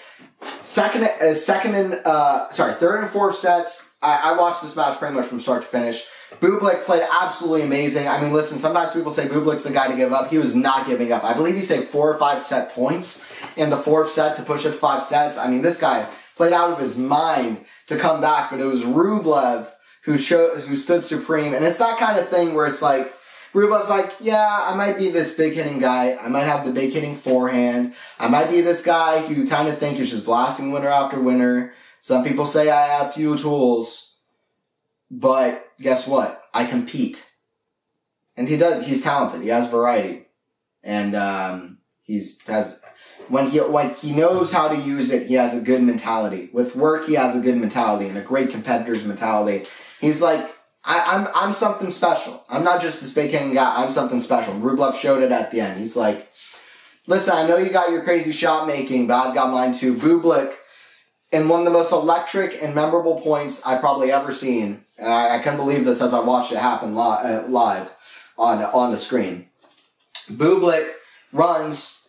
Third and fourth sets, I watched this match pretty much from start to finish. Bublik played absolutely amazing. I mean, listen, sometimes people say Bublik's the guy to give up. He was not giving up. I believe he saved 4 or 5 set points in the 4th set to push it to 5 sets. I mean, this guy played out of his mind to come back, but it was Rublev who stood supreme. And it's that kind of thing where it's like, Rublev's like, yeah, I might be this big hitting guy. I might have the big hitting forehand. I might be this guy who you kind of think is just blasting winner after winner. Some people say I have few tools. But guess what? I compete. And he does. He's talented. He has variety. And when he knows how to use it, he has a good mentality. With work, he has a good mentality and a great competitor's mentality. He's like, I'm something special. I'm not just this big hitting guy. I'm something special. Rublev showed it at the end. He's like, listen, I know you got your crazy shot making, but I've got mine too. Bublik, in one of the most electric and memorable points I've probably ever seen, and I couldn't believe this as I watched it happen live on the screen. Bublik runs,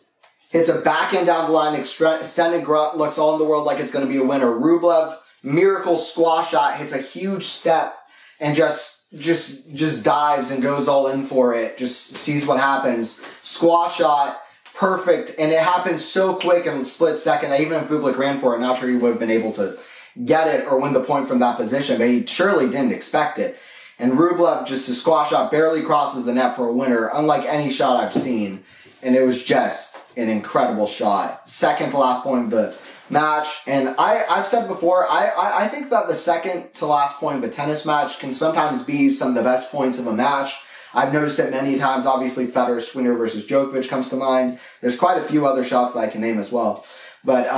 hits a backhand down the line, extended grunt, looks all in the world like it's going to be a winner. Rublev, miracle squash shot, hits a huge step, and just dives and goes all in for it. Just sees what happens. Squash shot, perfect, and it happened so quick in a split second that even if Bublik ran for it, not sure he would have been able to get it or win the point from that position, but he surely didn't expect it. And Rublev, just a squash shot, barely crosses the net for a winner, unlike any shot I've seen. And it was just an incredible shot. Second to last point of the match. And I've said before, I think that the second to last point of a tennis match can sometimes be some of the best points of a match. I've noticed it many times. Obviously, Federer's winner versus Djokovic comes to mind. There's quite a few other shots that I can name as well. But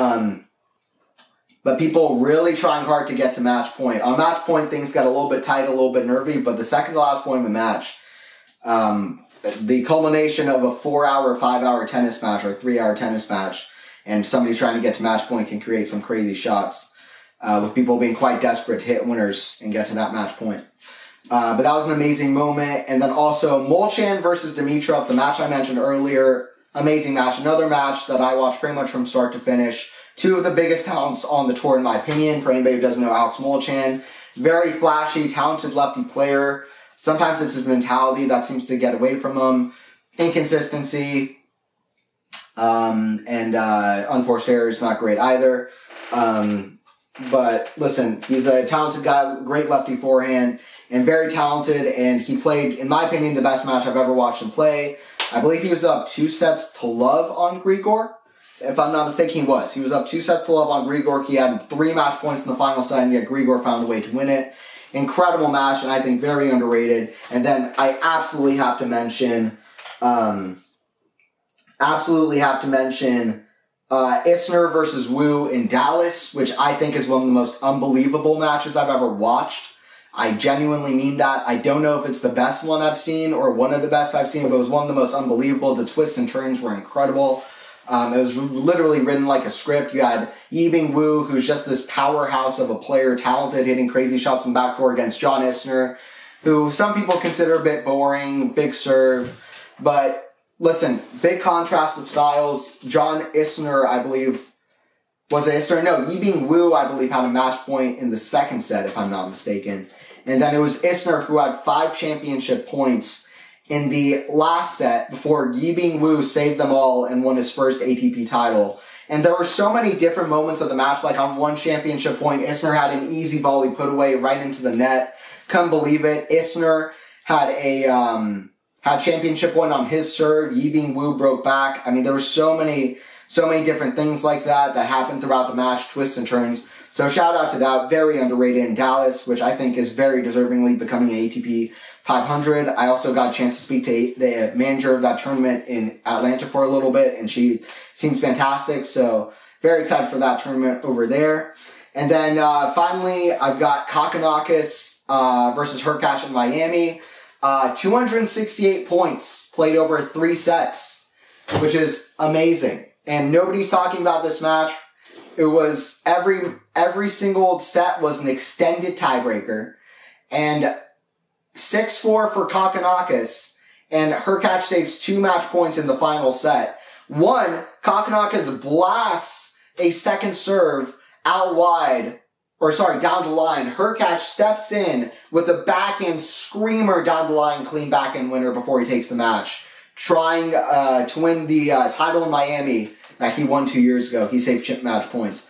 people really trying hard to get to match point. On match point, things got a little bit tight, a little bit nervy, but the second to last point of a match, the culmination of a 4-hour, 5-hour tennis match or a 3-hour tennis match, and somebody trying to get to match point can create some crazy shots, with people being quite desperate to hit winners and get to that match point. But that was an amazing moment. And then also Molchan versus Dimitrov, the match I mentioned earlier, amazing match. Another match that I watched pretty much from start to finish. Two of the biggest talents on the tour, in my opinion. For anybody who doesn't know Alex Molchan, very flashy, talented lefty player. Sometimes it's his mentality that seems to get away from him. Inconsistency, and unforced errors, not great either. But listen, he's a talented guy, great lefty forehand, and very talented. And he played, in my opinion, the best match I've ever watched him play. I believe he was up 2-0 on Grigor. If I'm not mistaken, he was. He was up 2-0 on Grigor. He had 3 match points in the final set, and yet Grigor found a way to win it. Incredible match, and I think very underrated. And then I absolutely have to mention, Isner versus Wu in Dallas, which I think is one of the most unbelievable matches I've ever watched. I genuinely mean that. I don't know if it's the best one I've seen or one of the best I've seen, but it was one of the most unbelievable. The twists and turns were incredible. It was literally written like a script. You had Yibing Wu, who's just this powerhouse of a player, talented, hitting crazy shots in backcourt against John Isner, who some people consider a bit boring, big serve. But listen, big contrast of styles. John Isner, I believe, was it Isner? No, Yibing Wu, I believe, had a match point in the second set, if I'm not mistaken. And then it was Isner who had 5 championship points in the last set before Yibing Wu saved them all and won his first ATP title. And there were so many different moments of the match, like on one championship point, Isner had an easy volley put away right into the net. Couldn't believe it. Isner had had championship point on his serve. Yibing Wu broke back. I mean, there were so many different things like that happened throughout the match, twists and turns. So shout out to that. Very underrated in Dallas, which I think is very deservingly becoming an ATP 500. I also got a chance to speak to the manager of that tournament in Atlanta for a little bit, and she seems fantastic. So very excited for that tournament over there. And then finally, I've got Kokkinakis versus Hurkacz in Miami. 268 points played over 3 sets, which is amazing. And nobody's talking about this match. It was every single set was an extended tiebreaker, and 6-4 for Kokkinakis, and Hurkacz saves 2 match points in the final set. One, Kokkinakis blasts a second serve out wide, down the line. Hurkacz steps in with a backhand screamer down the line, clean backhand winner before he takes the match, trying to win the title in Miami that he won 2 years ago. He saved chip match points.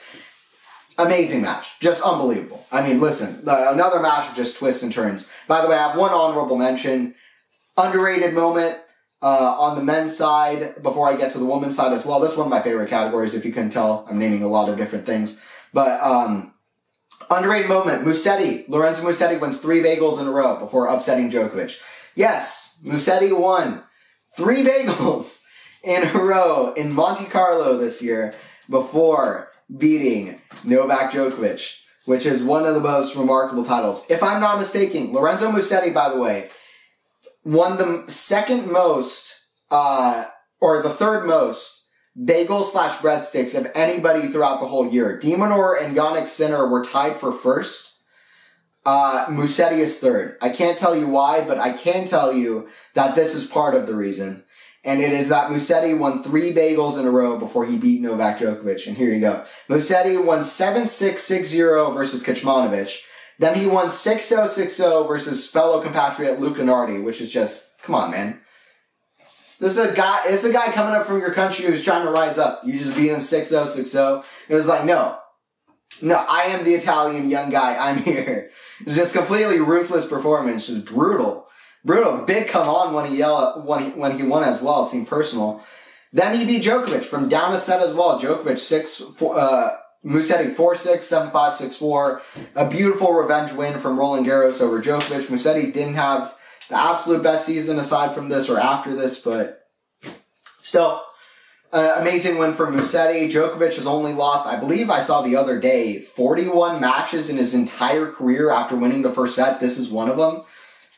Amazing match. Just unbelievable. I mean, listen, another match of just twists and turns. By the way, I have one honorable mention. Underrated moment on the men's side before I get to the women's side as well. This is one of my favorite categories, if you couldn't tell. I'm naming a lot of different things. But underrated moment. Lorenzo Musetti wins 3 bagels in a row before upsetting Djokovic. Yes, Musetti won 3 bagels in a row in Monte Carlo this year before beating Novak Djokovic, which is one of the most remarkable titles. If I'm not mistaken, Lorenzo Musetti, by the way, won the second most, or the third most bagel/breadsticks of anybody throughout the whole year. De Minaur and Jannik Sinner were tied for first. Musetti is third. I can't tell you why, but I can tell you that this is part of the reason. And it is that Musetti won 3 bagels in a row before he beat Novak Djokovic. And here you go. Musetti won 7-6, 6-0 versus Kecmanovic. Then he won 6-0, 6-0 versus fellow compatriot Luca Nardi, which is just, come on, man. This is a guy coming up from your country who's trying to rise up. You just beat him 6-0, 6-0. It was like, no, I am the Italian young guy. I'm here. It was just completely ruthless performance. Just brutal. Big come on when he won as well. It seemed personal. Then he beat Djokovic from down a set as well. Djokovic Musetti 4-6, 7-5, 6-4. A beautiful revenge win from Roland Garros over Djokovic. Musetti didn't have the absolute best season aside from this or after this, but still, an amazing win for Musetti. Djokovic has only lost, I believe I saw the other day, 41 matches in his entire career after winning the first set. This is one of them.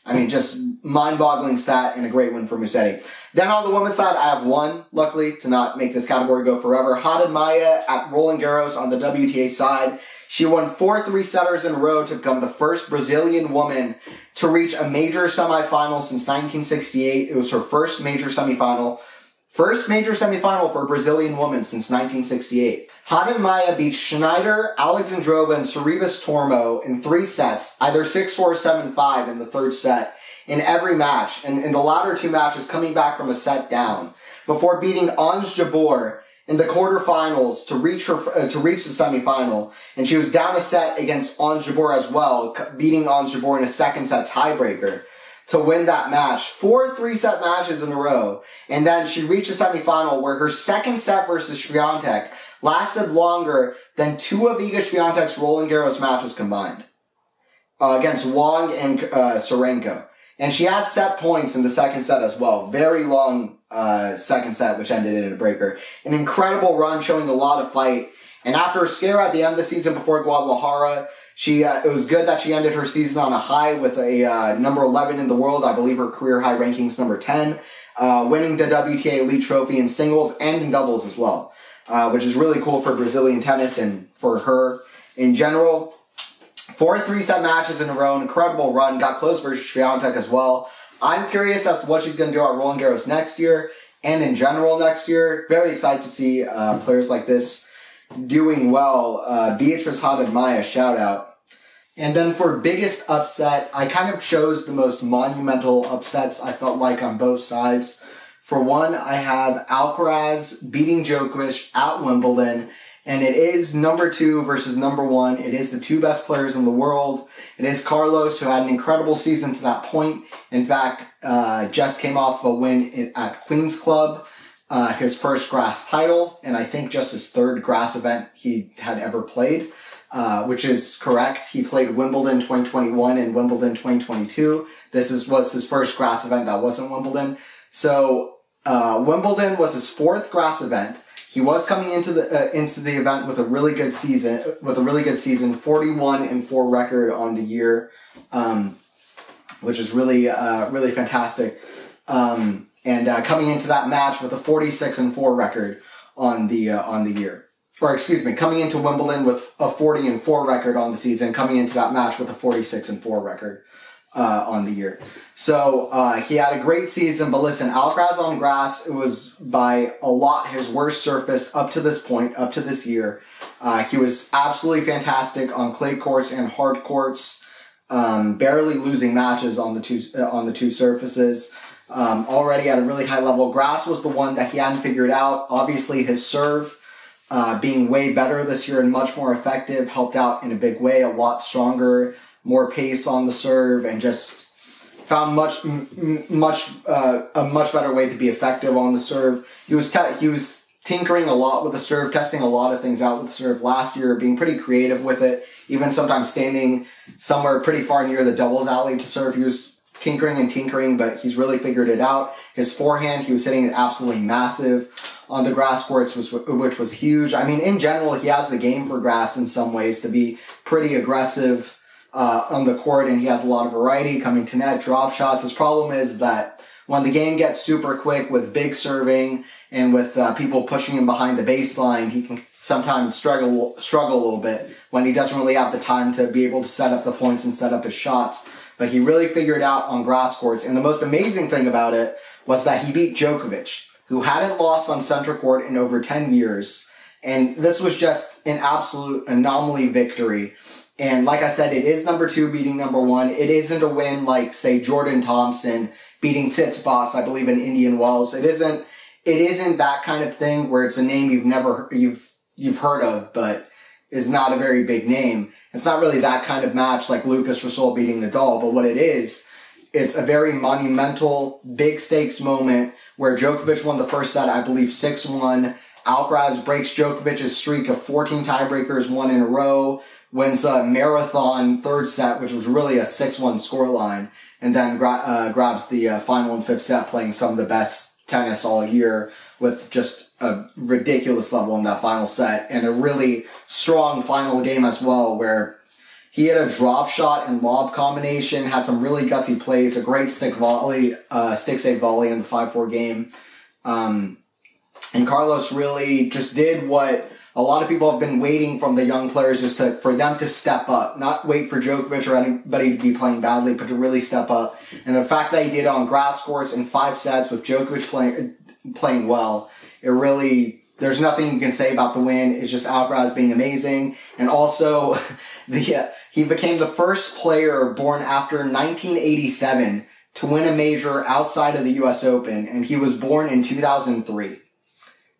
I mean, just mind-boggling stat and a great win for Musetti. Then on the women's side, I have one, luckily, to not make this category go forever. Haddad Maia at Roland Garros on the WTA side. She won 4 3-setters in a row to become the first Brazilian woman to reach a major semifinal since 1968. It was her first major semifinal. First major semifinal for a Brazilian woman since 1968. Haddad Maia beat Schneider, Alexandrova, and Sorribes Tormo in 3 sets, either 6-4, 7-5 in the third set, in every match, and in the latter 2 matches coming back from a set down, before beating Ons Jabeur in the quarterfinals to reach the semifinal. And she was down a set against Ons Jabeur as well, beating Ons Jabeur in a second set tiebreaker to win that match. 4 3-set matches in a row. And then she reached a semifinal where her second set versus Swiatek lasted longer than 2 of Iga Swiatek's Roland Garros matches combined. Against Wang and Serenko. And she had set points in the second set as well. Very long second set, which ended in a breaker. An incredible run showing a lot of fight. And after a scare at the end of the season before Guadalajara, it was good that she ended her season on a high with a number 11 in the world. I believe her career high ranking's number 10. Winning the WTA Elite Trophy in singles and in doubles as well. Which is really cool for Brazilian tennis and for her in general. 4 3-set matches in a row, an incredible run, got close versus Swiatek as well. I'm curious as to what she's going to do at Roland Garros next year and in general next year. Very excited to see players like this doing well. Beatrice Haddad Maia, shout out. And then for biggest upset, I kind of chose the most monumental upsets I felt like on both sides. For one, I have Alcaraz beating Djokovic at Wimbledon, and it is number 2 versus number 1. It is the 2 best players in the world. It is Carlos, who had an incredible season to that point. In fact, just came off a win at Queen's Club, his first grass title, and I think just his 3rd grass event he had ever played, which is correct. He played Wimbledon 2021 and Wimbledon 2022. This was his first grass event that wasn't Wimbledon. So Wimbledon was his 4th grass event. He was coming into the event with a really good season, 41-4 record on the year, which is really fantastic. And coming into that match with a 46-4 record on the year. Or excuse me, coming into Wimbledon with a 40-4 record on the season, coming into that match with a 46-4 record on the year. So he had a great season, but listen, Alcaraz on grass, it was by a lot his worst surface up to this point, up to this year. He was absolutely fantastic on clay courts and hard courts, barely losing matches on the two surfaces. Already at a really high level. Grass was the one that he hadn't figured out. Obviously his serve being way better this year and much more effective helped out in a big way, a lot stronger, more pace on the serve, and just found a much better way to be effective on the serve. He was tinkering a lot with the serve, testing a lot of things out with the serve last year, being pretty creative with it, even sometimes standing somewhere pretty far near the doubles alley to serve. He was tinkering, but he's really figured it out. His forehand, he was hitting it absolutely massive on the grass courts, which was huge. I mean, in general, he has the game for grass in some ways to be pretty aggressive on the court, and he has a lot of variety coming to net, drop shots. His problem is that when the game gets super quick with big serving and with people pushing him behind the baseline, he can sometimes struggle a little bit when he doesn't really have the time to be able to set up the points and set up his shots. But he really figured out on grass courts. And the most amazing thing about it was that he beat Djokovic, who hadn't lost on center court in over 10 years. And this was just an absolute anomaly victory. And like I said, it is number 2 beating number 1. It isn't a win like, say, Jordan Thompson beating Tsitsipas, I believe, in Indian Wells. It isn't that kind of thing where it's a name you've heard of, but is not a very big name. It's not really that kind of match like Lucas Rosol beating Nadal, but what it is, it's a very monumental, big stakes moment where Djokovic won the first set, I believe 6-1. Alcaraz breaks Djokovic's streak of 14 tiebreakers, 1 in a row, wins a marathon third set, which was really a 6-1 scoreline, and then grabs the final and 5th set, playing some of the best tennis all year with just a ridiculous level in that final set, and a really strong final game as well, where he had a drop shot and lob combination, had some really gutsy plays, a great stick save volley in the 5-4 game. And Carlos really just did what a lot of people have been waiting from the young players, is for them to step up, not wait for Djokovic or anybody to be playing badly, but to really step up. And the fact that he did it on grass courts in 5 sets with Djokovic playing well, there's nothing you can say about the win. It's just Alcaraz being amazing. And also, he became the first player born after 1987 to win a major outside of the U.S. Open, and he was born in 2003.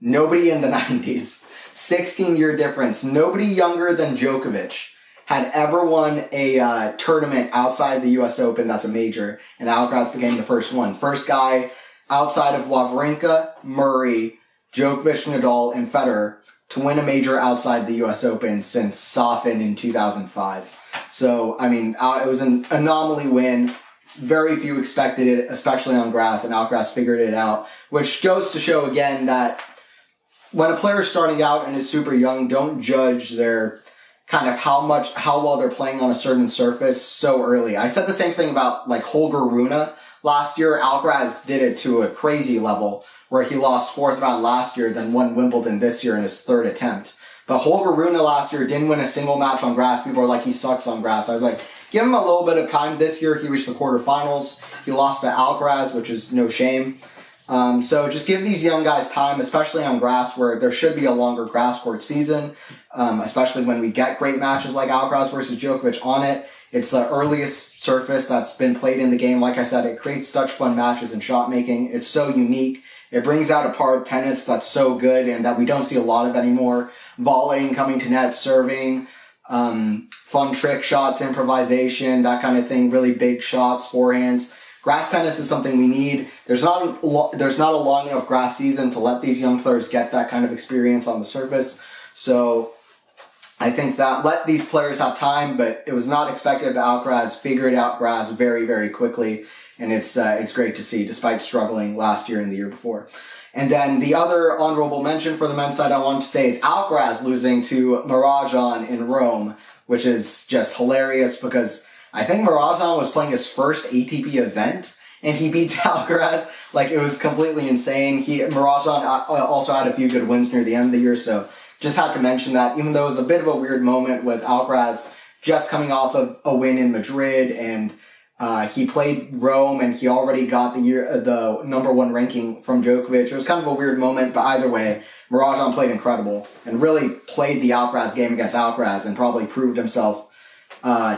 Nobody in the 90s. 16-year difference. Nobody younger than Djokovic had ever won a tournament outside the U.S. Open that's a major, and Alcaraz became the first one. First guy outside of Wawrinka, Murray, Djokovic, Nadal, and Federer to win a major outside the U.S. Open since Sofin in 2005. So, I mean, it was an anomaly win. Very few expected it, especially on grass, and Alcaraz figured it out, which goes to show again that when a player is starting out and is super young, don't judge their kind of how well they're playing on a certain surface so early. I said the same thing about like Holger Rune last year. Alcaraz did it to a crazy level where he lost 4th round last year, then won Wimbledon this year in his 3rd attempt. But Holger Rune last year didn't win a single match on grass. People are like, he sucks on grass. I was like, give him a little bit of time. This year he reached the quarterfinals. He lost to Alcaraz, which is no shame. So just give these young guys time, especially on grass, where there should be a longer grass court season, especially when we get great matches like Alcaraz versus Djokovic on it. It's the earliest surface that's been played in the game. Like I said, it creates such fun matches and shot making. It's so unique. It brings out a part of tennis that's so good and that we don't see a lot of anymore. Volleying, coming to net, serving, fun trick shots, improvisation, that kind of thing, really big shots, forehands. Grass tennis is something we need. There's not a long enough grass season to let these young players get that kind of experience on the surface. So I think that let these players have time, but it was not expected. Alcaraz figured out grass very, very quickly, and it's great to see, despite struggling last year and the year before. And then the other honorable mention for the men's side I wanted to say is Alcaraz losing to Marajan in Rome, which is just hilarious because I think Marajan was playing his first ATP event, and he beats Alcaraz. Like, it was completely insane. Marajan also had a few good wins near the end of the year, so just had to mention that, even though it was a bit of a weird moment with Alcaraz just coming off of a win in Madrid, and he played Rome, and he already got the number 1 ranking from Djokovic. It was kind of a weird moment, but either way, Marajan played incredible and really played the Alcaraz game against Alcaraz and probably proved himself.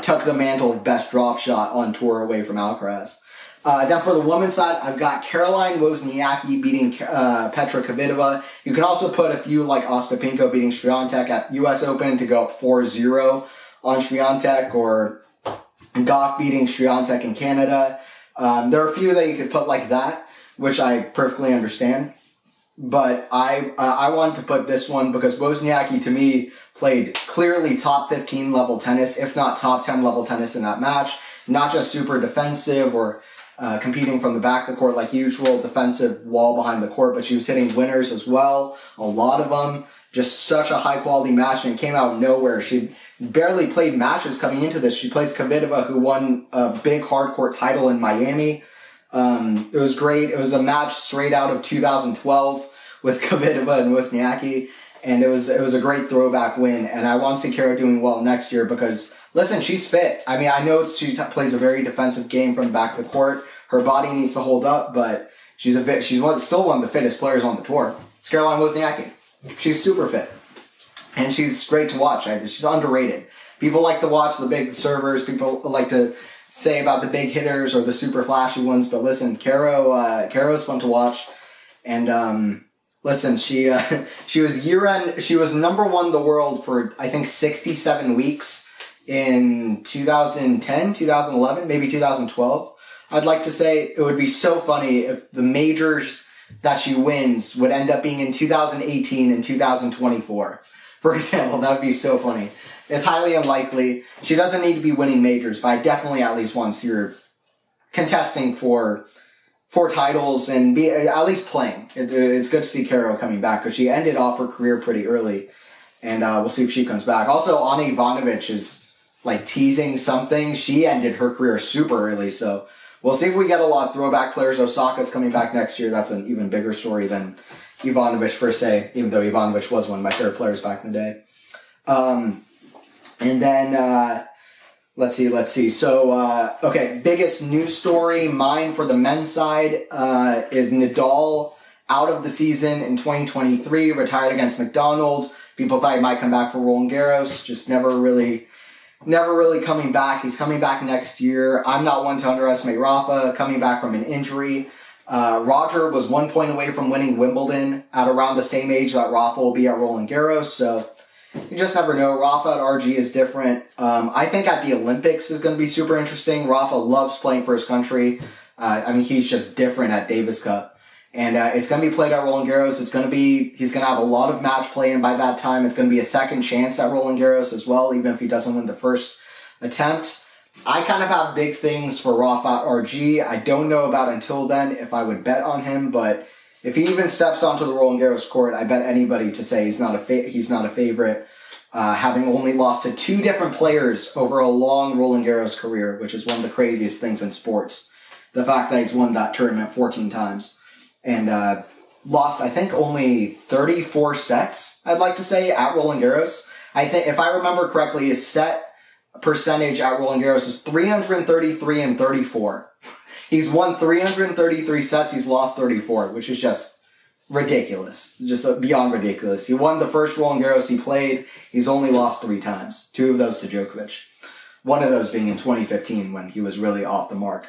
Took the mantle of best drop shot on tour away from Alcaraz. Then for the women's side, I've got Caroline Wozniacki beating Petra Kvitova. You can also put a few like Ostapenko beating Swiatek at US Open to go up 4-0 on Swiatek, or Goff beating Swiatek in Canada. There are a few that you could put like that, which I perfectly understand. But I wanted to put this one because Wozniacki, to me, played clearly top 15 level tennis, if not top 10 level tennis in that match. Not just super defensive or competing from the back of the court like usual, defensive wall behind the court, but she was hitting winners as well, a lot of them. Just such a high quality match, and it came out of nowhere. She barely played matches coming into this. She plays Kvitova, who won a big hard court title in Miami. It was great. It was a match straight out of 2012 with Kvitova and Wozniacki, and it was a great throwback win. And I want to see Kara doing well next year because, listen, she's fit. I mean, I know she plays a very defensive game from the back of the court. Her body needs to hold up, but She's still one of the fittest players on the tour. It's Caroline Wozniacki. She's super fit. And she's great to watch. She's underrated. People like to watch the big servers. People like to say about the big hitters or the super flashy ones. But listen, Caro's fun to watch. And listen, she was year-end. She was number one in the world for, I think, 67 weeks in 2010, 2011, maybe 2012. I'd like to say it would be so funny if the majors that she wins would end up being in 2018 and 2024. For example, that would be so funny. It's highly unlikely. She doesn't need to be winning majors, but I definitely at least want to see her contesting for titles and be at least playing. It's good to see Caro coming back because she ended off her career pretty early, and we'll see if she comes back. Also, Ana Ivanovic is like teasing something. She ended her career super early, so we'll see if we get a lot of throwback players. Osaka's coming back next year. That's an even bigger story than Ivanovic per se, even though Ivanovic was one of my favorite players back in the day. And then, let's see. So, okay, biggest news story, mine for the men's side, is Nadal out of the season in 2023, retired against McDonald. People thought he might come back for Roland Garros, just never really coming back. He's coming back next year. I'm not one to underestimate Rafa, coming back from an injury. Roger was 1 point away from winning Wimbledon at around the same age that Rafa will be at Roland Garros, so you just never know. Rafa at RG is different. I think at the Olympics is going to be super interesting. Rafa loves playing for his country. He's just different at Davis Cup. And it's going to be played at Roland Garros. He's going to have a lot of match play, and by that time, it's going to be a second chance at Roland Garros as well, even if he doesn't win the first attempt. I kind of have big things for Rafa at RG. I don't know about until then if I would bet on him, but if he even steps onto the Roland Garros court, I bet anybody to say he's not a favorite, having only lost to two different players over a long Roland Garros career, which is one of the craziest things in sports. The fact that he's won that tournament 14 times and lost, I think, only 34 sets, I'd like to say, at Roland Garros. I think, if I remember correctly, his set percentage at Roland Garros is 333 and 34. He's won 333 sets. He's lost 34, which is just ridiculous. Just beyond ridiculous. He won the first Roland Garros he played. He's only lost 3 times. 2 of those to Djokovic. One of those being in 2015 when he was really off the mark.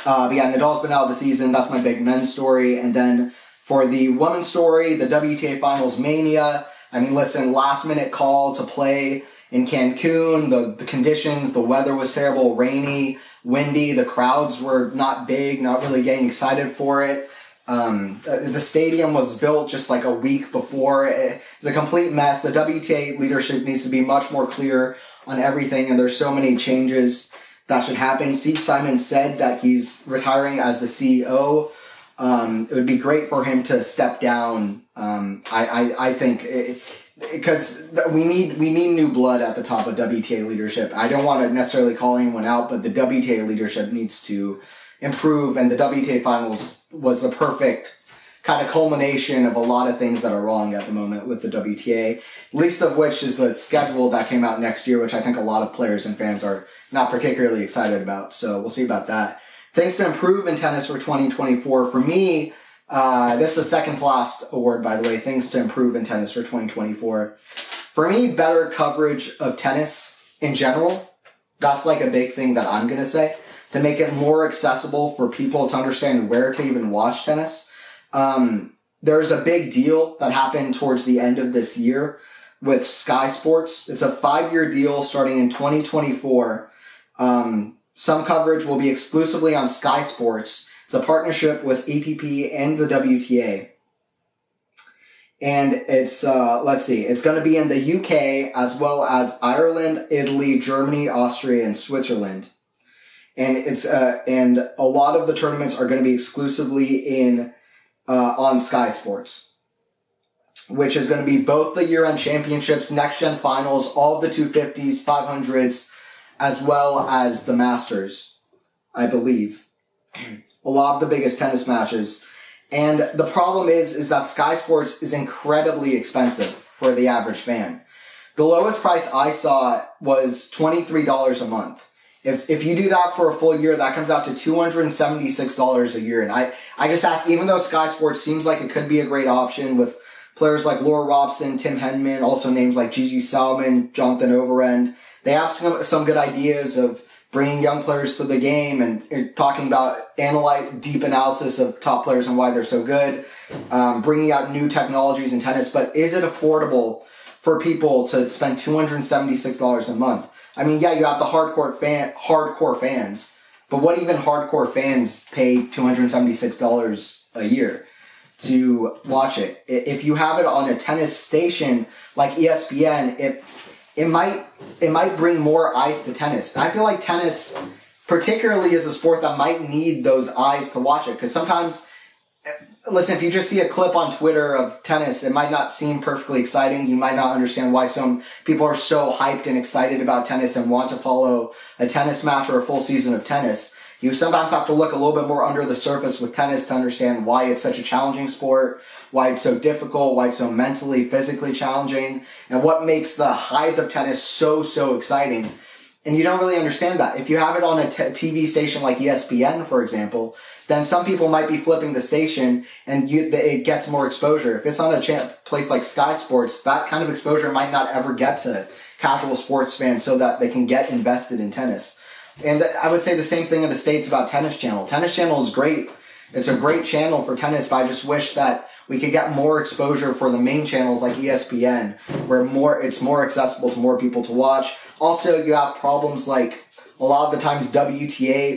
But yeah, Nadal's been out of the season. That's my big men's story. And then for the women's story, the WTA Finals Mania. Listen, last minute call to play in Cancun. The conditions, the weather was terrible, rainy, windy. The crowds were not big, not really getting excited for it. The stadium was built just like a week before. It's a complete mess. The WTA leadership needs to be much more clear on everything, and there's so many changes that should happen. Steve Simon said that he's retiring as the CEO. It would be great for him to step down. I think because we need new blood at the top of WTA leadership. I don't want to necessarily call anyone out, but the WTA leadership needs to improve, and the WTA Finals was the perfect kind of culmination of a lot of things that are wrong at the moment with the WTA, least of which is the schedule that came out next year, which I think a lot of players and fans are not particularly excited about. So we'll see about that. Things to improve in tennis for 2024. For me, this is the second to last award, by the way, things to improve in tennis for 2024. For me, better coverage of tennis in general. That's like a big thing that I'm going to say, to make it more accessible for people to understand where to even watch tennis. There's a big deal that happened towards the end of this year with Sky Sports. It's a 5-year deal starting in 2024. Some coverage will be exclusively on Sky Sports. It's a partnership with ATP and the WTA. And it's, it's going to be in the UK as well as Ireland, Italy, Germany, Austria, and Switzerland. And and a lot of the tournaments are going to be exclusively on Sky Sports, which is going to be both the year-end championships, next-gen finals, all of the 250s, 500s, as well as the Masters, I believe. A lot of the biggest tennis matches. And the problem is that Sky Sports is incredibly expensive for the average fan. The lowest price I saw was $23 a month. If you do that for a full year, that comes out to $276 a year. And I just ask, even though Sky Sports seems like it could be a great option with players like Laura Robson, Tim Henman, also names like Gigi Salmon, Jonathan Overend, they have some good ideas of bringing young players to the game and talking about deep analysis of top players and why they're so good, bringing out new technologies in tennis. But is it affordable for people to spend $276 a month? I mean, yeah, you have the hardcore fans, but what even hardcore fans pay $276 a year to watch it? If you have it on a tennis station like ESPN, it might bring more eyes to tennis. And I feel like tennis, particularly, is a sport that might need those eyes to watch it. Because sometimes, listen, if you just see a clip on Twitter of tennis, it might not seem perfectly exciting. You might not understand why some people are so hyped and excited about tennis and want to follow a tennis match or a full season of tennis. You sometimes have to look a little bit more under the surface with tennis to understand why it's such a challenging sport, why it's so difficult, why it's so mentally, physically challenging, and what makes the highs of tennis so exciting. And you don't really understand that. If you have it on a TV station like ESPN, for example, then some people might be flipping the station and it gets more exposure. If it's on a place like Sky Sports, that kind of exposure might not ever get to casual sports fans so that they can get invested in tennis. And I would say the same thing in the States about Tennis Channel. Tennis Channel is great. It's a great channel for tennis, but I just wish that we could get more exposure for the main channels like ESPN, where it's more accessible to more people to watch. Also, you have problems like a lot of the times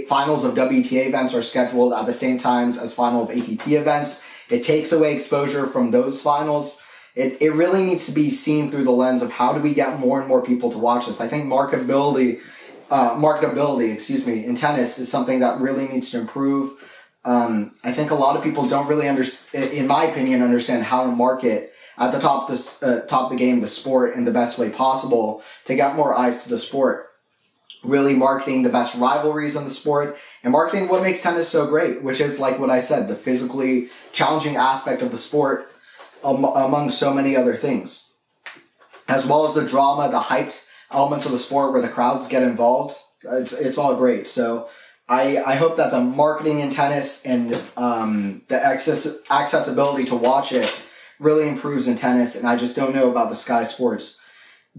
finals of WTA events are scheduled at the same times as final of ATP events. It takes away exposure from those finals. It really needs to be seen through the lens of how do we get more and more people to watch this. I think marketability, in tennis is something that really needs to improve. I think a lot of people don't really in my opinion, understand how to market at the top of the game, the sport, in the best way possible to get more eyes to the sport. Really marketing the best rivalries in the sport and marketing what makes tennis so great, which is, like what I said, the physically challenging aspect of the sport among so many other things, as well as the drama, the hyped elements of the sport where the crowds get involved. It's all great. So I hope that the marketing in tennis and the accessibility to watch it really improves in tennis. And I just don't know about the Sky Sports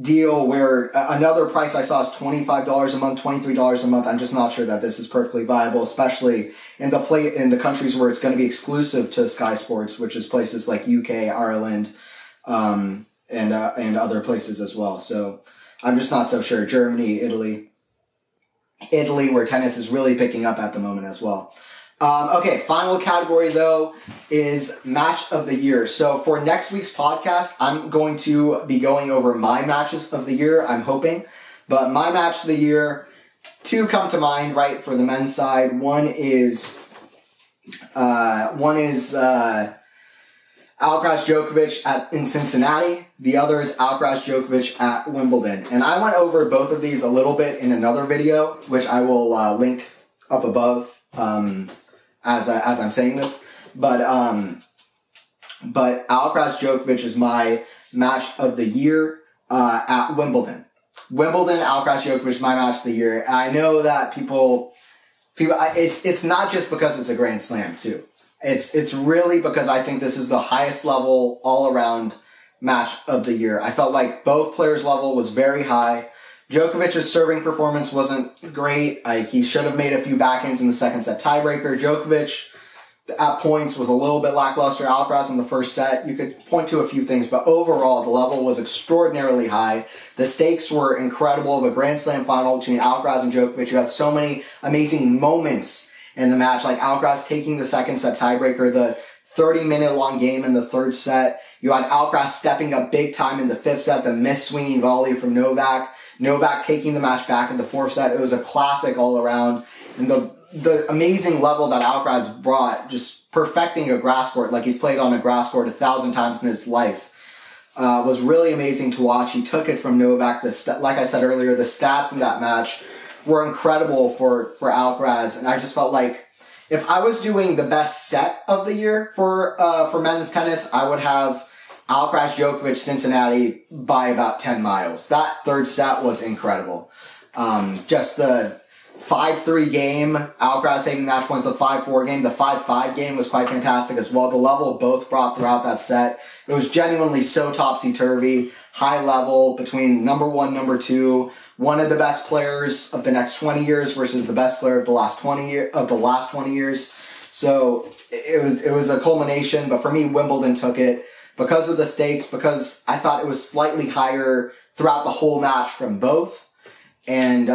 deal where another price I saw is $25 a month, $23 a month. I'm just not sure that this is perfectly viable, especially in the countries where it's going to be exclusive to Sky Sports, which is places like UK, Ireland, and other places as well. So I'm just not so sure. Germany, Italy, where tennis is really picking up at the moment as well. Okay, final category, though, is Match of the Year. So for next week's podcast, I'm going to be going over my matches of the year, I'm hoping. But my Match of the Year, two come to mind, right, for the men's side. One is Alcaraz Djokovic in Cincinnati. The other is Alcaraz Djokovic at Wimbledon. And I went over both of these a little bit in another video, which I will link up above as I'm saying this. But Alcaraz Djokovic is my match of the year at Wimbledon. Wimbledon, Alcaraz Djokovic is my match of the year. And I know that people, it's not just because it's a Grand Slam too. It's really because I think this is the highest level all around match of the year. I felt like both players' level was very high. Djokovic's serving performance wasn't great. He should have made a few backhands in the second set tiebreaker. Djokovic at points was a little bit lackluster. Alcaraz in the first set, you could point to a few things, but overall the level was extraordinarily high. The stakes were incredible of a Grand Slam final between Alcaraz and Djokovic. You had so many amazing moments in the match, like Alcaraz taking the second set tiebreaker, the 30-minute long game in the third set. You had Alcaraz stepping up big time in the fifth set, the missed swinging volley from Novak. Novak taking the match back in the fourth set. It was a classic all around. And the amazing level that Alcaraz brought, just perfecting a grass court like he's played on a grass court 1,000 times in his life, was really amazing to watch. He took it from Novak. Like I said earlier, the stats in that match were incredible for Alcaraz. And I just felt like if I was doing the best set of the year for men's tennis, I would have Alcaraz Djokovic Cincinnati by about 10 miles. That third set was incredible. Just the 5-3 game, Alcaraz saving match points, the 5-4 game, the 5-5 game was quite fantastic as well. The level both brought throughout that set. It was genuinely so topsy-turvy, high level between number 1, number 2, one of the best players of the next 20 years versus the best player of the last 20 years. So it was a culmination, but for me, Wimbledon took it because of the stakes, because I thought it was slightly higher throughout the whole match from both. And,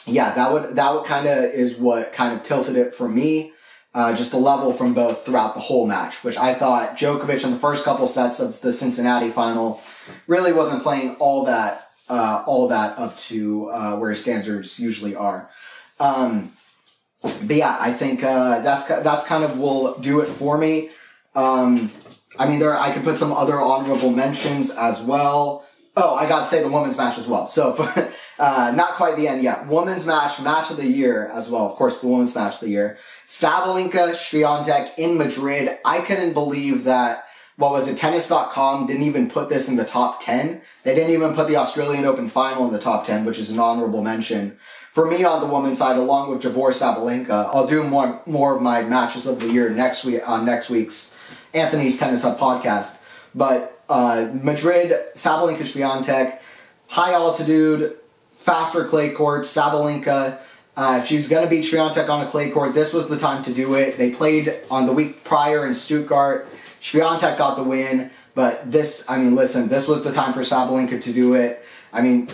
yeah, that would kind of is what kind of tilted it for me. Just the level from both throughout the whole match, which I thought Djokovic in the first couple sets of the Cincinnati final really wasn't playing all that up to, where his standards usually are. But yeah, I think, that's kind of will do it for me. I mean, I could put some other honorable mentions as well. Oh, I got to say the women's match as well. So, not quite the end yet. Women's match of the year as well. Of course, the women's match of the year. Sabalenka, Swiatek in Madrid. I couldn't believe that, Tennis.com didn't even put this in the top 10. They didn't even put the Australian Open final in the top 10, which is an honorable mention. For me on the women's side, along with Jabeur Sabalenka, I'll do more of my matches of the year next week on next week's Anthony's Tennis Hub podcast. But Madrid, Sabalenka, Swiatek, high altitude, faster clay courts. Sabalenka, if she's going to beat Swiatek on a clay court, this was the time to do it. They played on the week prior in Stuttgart. Swiatek got the win, but this was the time for Sabalenka to do it. I mean,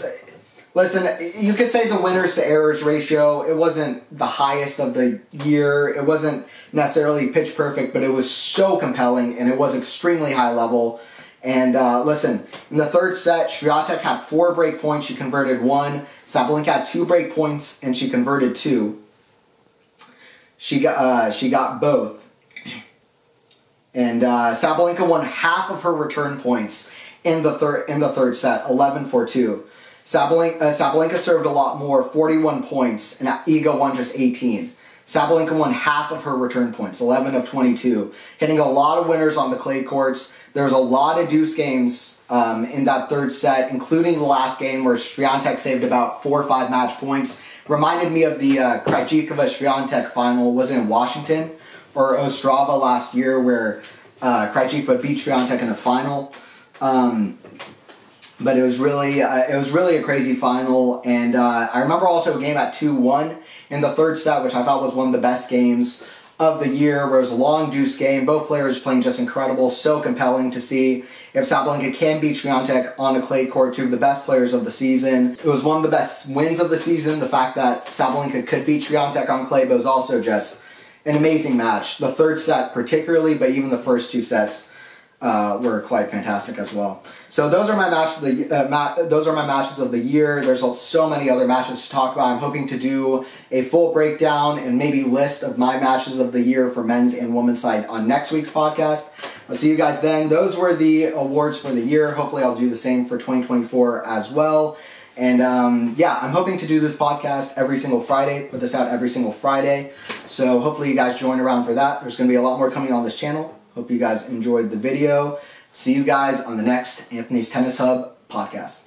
listen, you could say the winners to errors ratio, it wasn't the highest of the year. It wasn't necessarily pitch perfect, but it was so compelling, and it was extremely high level. And listen, in the third set, Swiatek had 4 break points. She converted 1. Sabalenka had 2 break points, and she converted 2. She got both. And Sabalenka won half of her return points in the third set, 11-4-2. Sabalenka served a lot more, 41 points, and Iga won just 18. Sabalenka won half of her return points, 11 of 22, hitting a lot of winners on the clay courts. There was a lot of deuce games in that third set, including the last game where Swiatek saved about 4 or 5 match points. Reminded me of the Krejcikova-Swiatek final, was it in Washington or Ostrava last year, where Krejcikova beat Swiatek in a final. But it was really a crazy final, and I remember also a game at 2-1 in the third set, which I thought was one of the best games of the year, where it was a long deuce game. Both players playing just incredible, so compelling to see if Sabalenka can beat Swiatek on a clay court, 2 of the best players of the season. It was one of the best wins of the season, the fact that Sabalenka could beat Swiatek on clay, but it was also just an amazing match. The third set particularly, but even the first 2 sets were quite fantastic as well. So those are my matches of the year. There's so many other matches to talk about. I'm hoping to do a full breakdown and maybe list of my matches of the year for men's and women's side on next week's podcast. I'll see you guys then. Those were the awards for the year. Hopefully I'll do the same for 2024 as well. And yeah, I'm hoping to do this podcast every single Friday, put this out every single Friday. So hopefully you guys join around for that. There's going to be a lot more coming on this channel. Hope you guys enjoyed the video. See you guys on the next Anthony's Tennis Hub podcast.